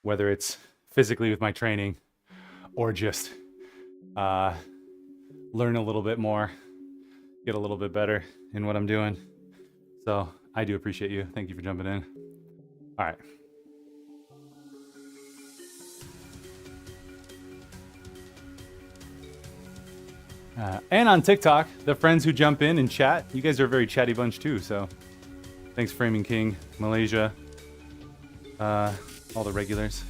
Whether it's physically with my training or just learn a little bit more, get a little bit better in what I'm doing. So I do appreciate you. Thank you for jumping in. All right. And on TikTok, the friends who jump in and chat, you guys are a very chatty bunch too. So thanks, Framing King, Malaysia, all the regulars.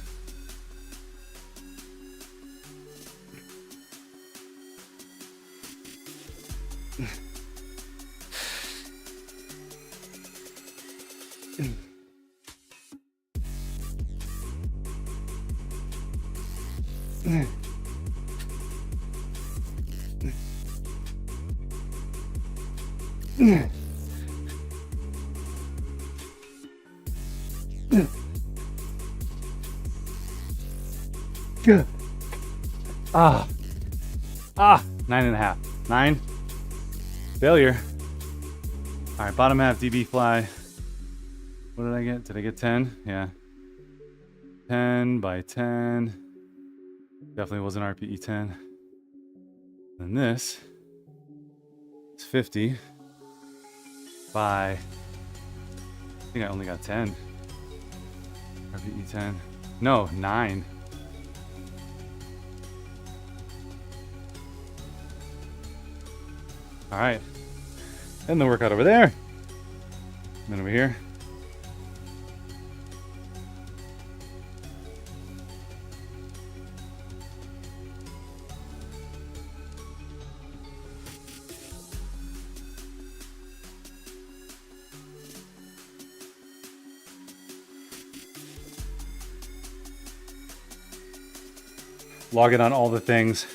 Ah, 9.5. 9. Failure. All right, bottom half DB fly. What did I get? Did I get 10? Yeah. 10 by 10. Definitely wasn't RPE 10. And this is 50 by, I think I only got 10. RPE 10. No, 9. All right. Then the workout over there. And then over here. Log in on all the things.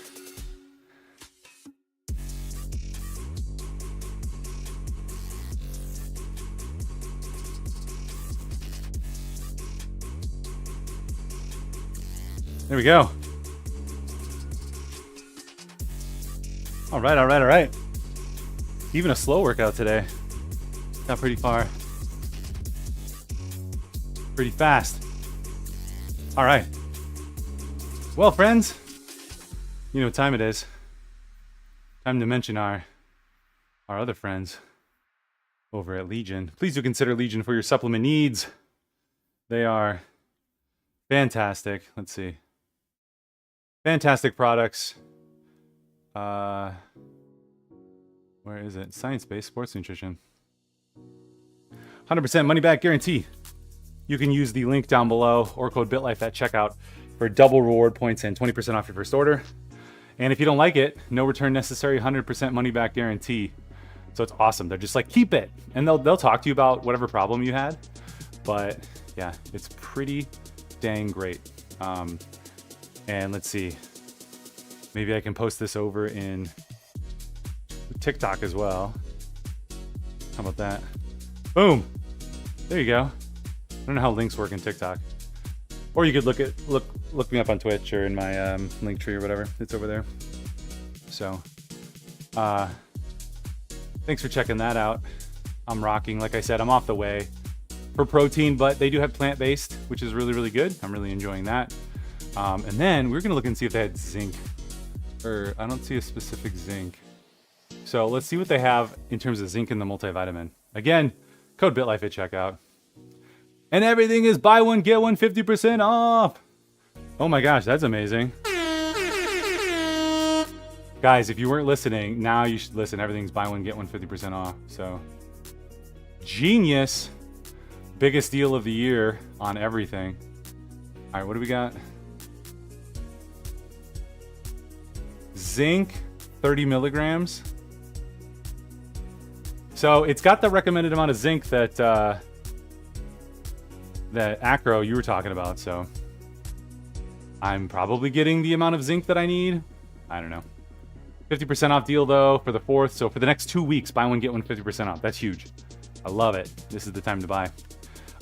There we go. All right, all right, all right. Even a slow workout today. Got pretty far. Pretty fast. All right. Well, friends, you know what time it is. Time to mention our other friends over at Legion. Please do consider Legion for your supplement needs. They are fantastic. Let's see. Fantastic products. Where is it? Science-based sports nutrition. 100% money back guarantee. You can use the link down below or code BitLife at checkout for double reward points and 20% off your first order. And if you don't like it, no return necessary, 100% money back guarantee. So it's awesome. They're just like, keep it. And they'll talk to you about whatever problem you had. But yeah, it's pretty dang great. And let's see. Maybe I can post this over in TikTok as well. How about that? Boom. There you go. I don't know how links work in TikTok. Or you could look me up on Twitch or in my link tree or whatever. It's over there. So, thanks for checking that out. I'm rocking. Like I said, I'm off the way for protein, but they do have plant-based, which is really, really good. I'm really enjoying that. And then we're gonna look and see if they had zinc. Or I don't see a specific zinc. So let's see what they have in terms of zinc in the multivitamin. Again, code BitLife at checkout. And everything is buy one, get one 50% off. Oh my gosh, that's amazing. Guys, if you weren't listening, now you should listen. Everything's buy one, get one 50% off. So, genius. Biggest deal of the year on everything. All right, what do we got? Zinc, 30 milligrams. So it's got the recommended amount of zinc that that Acro you were talking about. So I'm probably getting the amount of zinc that I need. I don't know. 50% off deal though for the 4th. So for the next 2 weeks, buy one, get one 50% off. That's huge. I love it. This is the time to buy.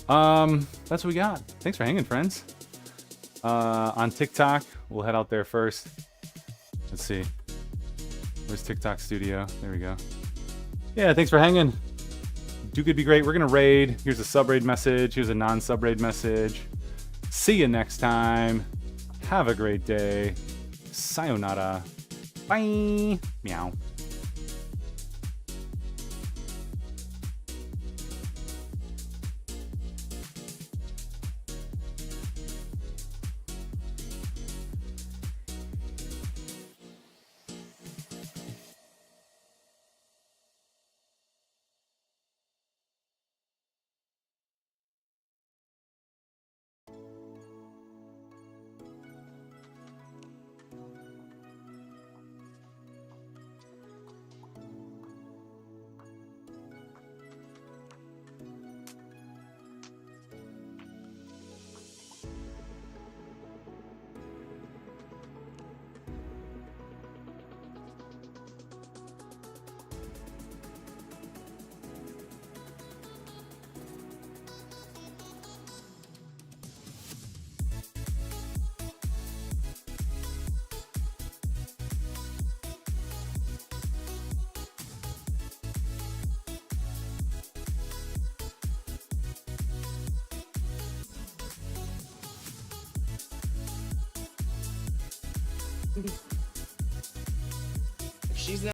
That's what we got. Thanks for hanging, friends. On TikTok, we'll head out there first. Let's see. Where's TikTok Studio? There we go. Yeah, thanks for hanging. Do good, be great. We're gonna raid. Here's a sub-raid message. Here's a non-sub-raid message. See you next time. Have a great day. Sayonara. Bye. Meow. If she's not